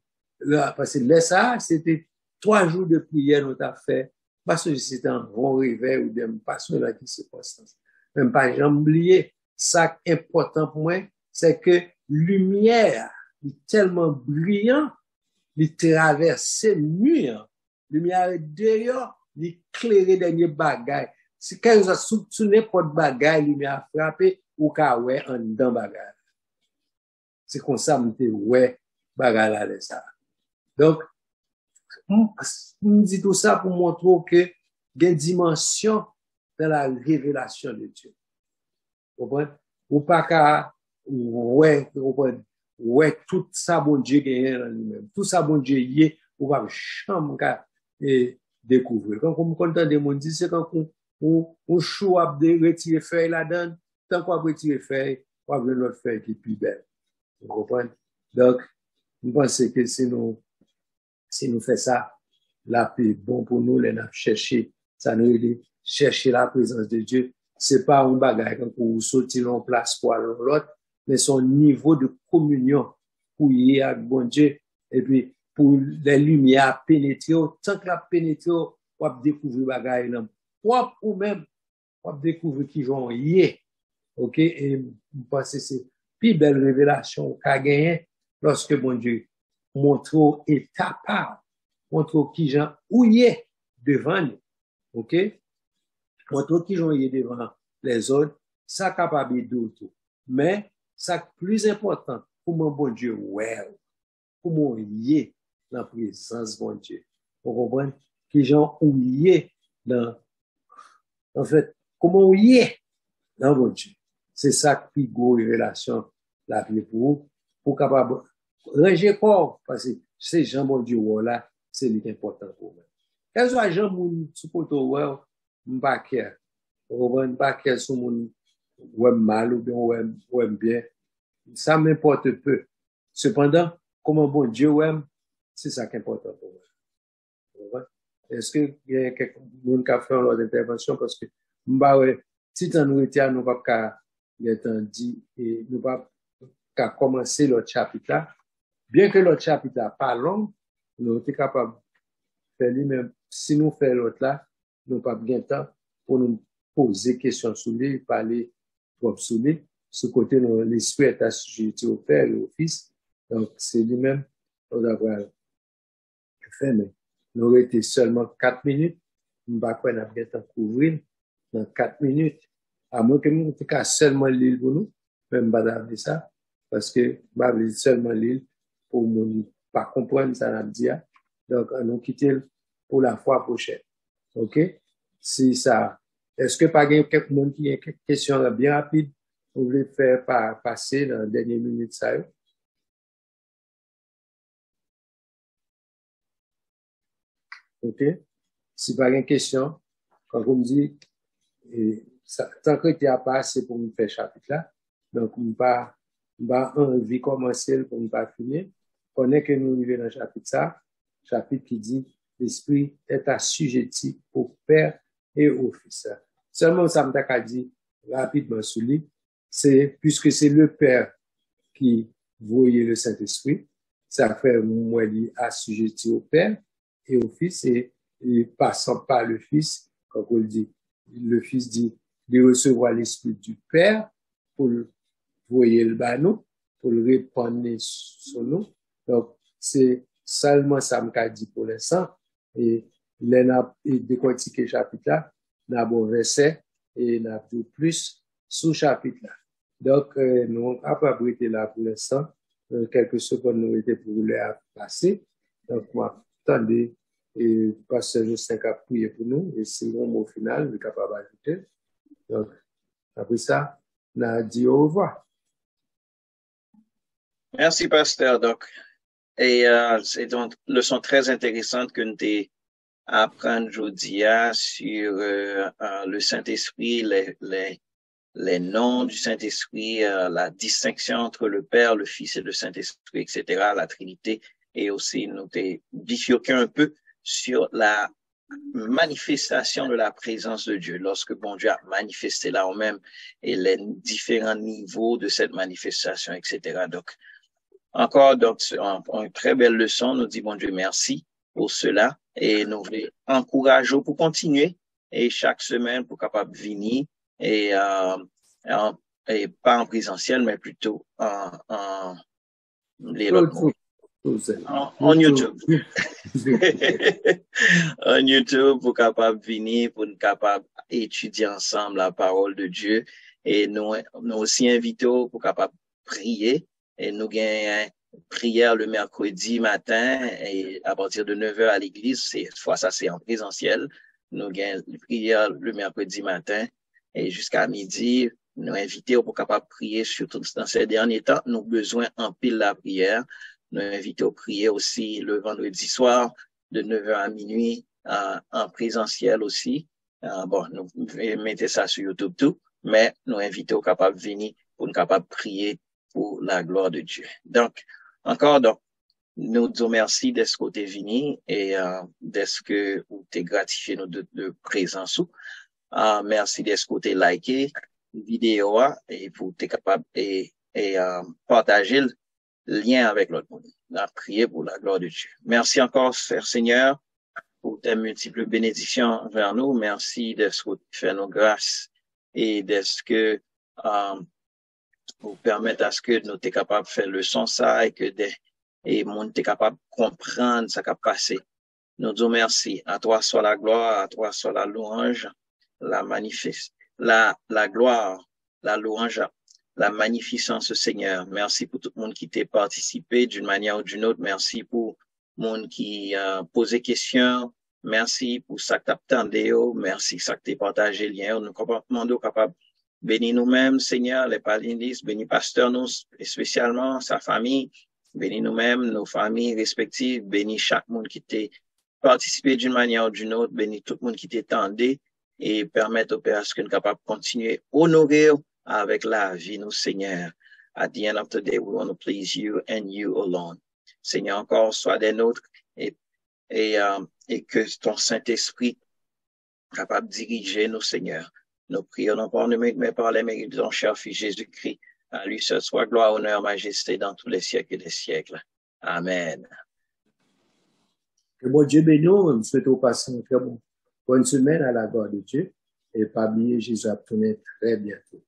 parce que là, ça, c'était 3 jours de prière nous a fait, parce que c'était un bon réveil ou même pas sur la circonstance. Même pas, j'ai oublié, ça important pour moi, c'est que lumière est tellement brillant, il traverse mur, lumière est dehors, l'éclairer dernier bagaille. Si quand vous a sous n'importe bagaille, lumière frappé, ou ka ouais en dedans bagaille. C'est comme ça, m'te ouais bagaille là, ça. Donc, on dit tout ça pour montrer que il y a une dimension dans la révélation de Dieu. Vous comprenez? Ou pas qu'à, ouais, tout ça, bon Dieu, gagne dans lui-même. Tout ça, bon Dieu, y est, ou pas chambre qu'à découvrir. Quand on entend des monde dire, c'est quand on choix de retirer feuille là-dedans, tant qu'on retire feuille, on va voir notre feuille qui est plus belle. Vous comprenez? Donc, je pense que si nous faisons ça, la paix bon pour nous, les n'a chercher, ça nous aide, chercher la présence de Dieu. C'est pas un bagage quand vous sortir en place pour aller l'autre, mais son niveau de communion pour y avec bon Dieu, et puis, pour les lumières pénétrer, tant que la pénétrer, on va découvrir bagage là. Ou même, on va découvrir qui vont y est. OK? Et, je pense que c'est plus belle révélation qu'a gagné lorsque bon Dieu montre état part, montre qui gens où y est devant nous. OK? Montre qui gens y est devant les autres, ça capable d'autres. Mais, ça plus important, pour mon bon Dieu, ouais, pour mon y est dans la présence de bon Dieu. Vous comprenez? Qui gens où y est dans, en fait, comment y est dans bon Dieu. C'est ça qui go révélation la vie pour capable ranger corps parce que c'est Jean bon Dieu là, c'est l'important pour moi. Quand soit Jean moun sous poto ouais, m'pa care. On va pas care sur moun ouais mal ou bien ouais bien. ça m'importe peu. Cependant, comment bon Dieu aime, c'est ça qui est important pour moi. Est-ce qu'il y a quelqu'un qui a fait leur intervention? Parce que, si nous étions, nous ne pas dit et nous pas qu'à commencer l'autre chapitre là. Bien que l'autre chapitre là pas long, nous sommes capables de faire lui-même. Si nous faisons l'autre là, nous pas bien de temps pour nous poser des questions sur lui, parler trop sur lui. Ce côté, l'esprit est assujetti au Père et au Fils. Donc, c'est lui-même qu'on doit faire. Mais nous avons été seulement 4 minutes. Nous ne pouvons pas bien couvrir dans 4 minutes. À moins que nous ayons seulement l'île pour nous, même pas ça, parce que nous seulement l'île pour ne pas comprendre ça, nous dit. Donc, nous quittons pour la fois prochaine. OK? Si ça, est-ce que par exemple, quelqu'un qui a une question bien rapide, vous voulez faire passer dans la dernière minute ça? OK? Si pas une question, quand vous me dites, tant que tu n'as pas assez pour me faire chapitre là, donc on pas envie de commencer pour ne pas finir. On est que nous arrivons dans le chapitre ça, chapitre qui dit l'esprit est assujetti au Père et au Fils. Seulement ça m'a dit rapidement sur lui, c'est puisque c'est le Père qui voyait le Saint-Esprit, ça fait moi assujetti au Père et au Fils et passant par le Fils, comme on le dit, le Fils dit de recevoir l'Esprit du Père pour le voyer le banou, pour le répandre sur nous. Donc, c'est seulement ça m'a dit pour l'instant. Et là, décortiquer chapitre là, n'a bon verset et n'a tout plus sous chapitre là. Donc, nous avons été là pour l'instant. Quelques secondes nous étaient pour les passer. Donc, moi, attendez, et Pasteur Justin a prié pour nous, et c'est mon mot final, il est capable d'ajouter. Donc, après ça, on a dit au revoir. Merci, Pasteur. Donc, et c'est donc une leçon très intéressante que nous t'ai apprendre aujourd'hui sur le Saint-Esprit, les noms du Saint-Esprit, la distinction entre le Père, le Fils et le Saint-Esprit, etc., la Trinité, et aussi nous t'ai bifurqué un peu sur la manifestation de la présence de Dieu, lorsque bon Dieu a manifesté là même et les différents niveaux de cette manifestation, etc. Donc, encore, donc, une très belle leçon, nous dit bon Dieu merci pour cela et nous voulons encourager pour continuer et chaque semaine pour capable venir et pas en présentiel, mais plutôt en YouTube. En YouTube pour capable venir, pour nous capable étudier ensemble la parole de Dieu et nous aussi inviter pour capable prier et nous gagnons prière le mercredi matin et à partir de 9h à l'église, c'est en présentiel. Nous gagnons prière le mercredi matin et jusqu'à midi, nous inviter pour capable prier surtout dans ces derniers temps, nous avons besoin en pile la prière. Nous invitons à prier aussi le vendredi soir de 9h à minuit en présentiel aussi. Bon, nous mettons ça sur YouTube tout, mais nous invitons capable venir pour nous capable prier pour la gloire de Dieu. Donc, encore, donc, nous disons merci d'être côté venu et d'être que vous t'es gratifié nous de présence. Merci d'être côté liker vidéo et pour t'es capable et partager le lien avec l'autre monde. À prier pour la gloire de Dieu. Merci encore, Frère Seigneur, pour tes multiples bénédictions vers nous. Merci de ce que tu fais nos grâces et de ce que vous permettre à ce que nous t'es capable de faire le son ça et que et monde t'es capable de comprendre ce qui a passé. Nous disons merci. À toi soit la gloire, à toi soit la louange, la gloire, la louange, la magnificence, Seigneur. Merci pour tout le monde qui t'a participé d'une manière ou d'une autre. Merci pour le monde qui a posé questions. Merci pour ça que t'as attendu. Merci pour ça que t'as partagé le lien. Nous sommes capables bénis nous-mêmes, Seigneur, les palénistes, bénis pasteur nous, et spécialement sa famille. Bénis nous-mêmes, nos familles respectives. Bénis chaque monde qui t'a participé d'une manière ou d'une autre. Bénis tout le monde qui t'a attendu et permettre au Père à ce que nous soyons capables de continuer à honorer avec la vie, nous, Seigneur. At the end of the day, we want to please you and you alone. Seigneur, encore sois des nôtres et que ton Saint-Esprit capable de diriger nous, Seigneur. Nous prions non pas mais par les mérites de ton cher Fils Jésus-Christ. À lui seul soit gloire, honneur, majesté dans tous les siècles des siècles. Amen. Que bon Dieu bénisse, nous souhaitons passer une très bonne semaine à la gloire de Dieu. Et pas oublier, Jésus a tourné très bientôt.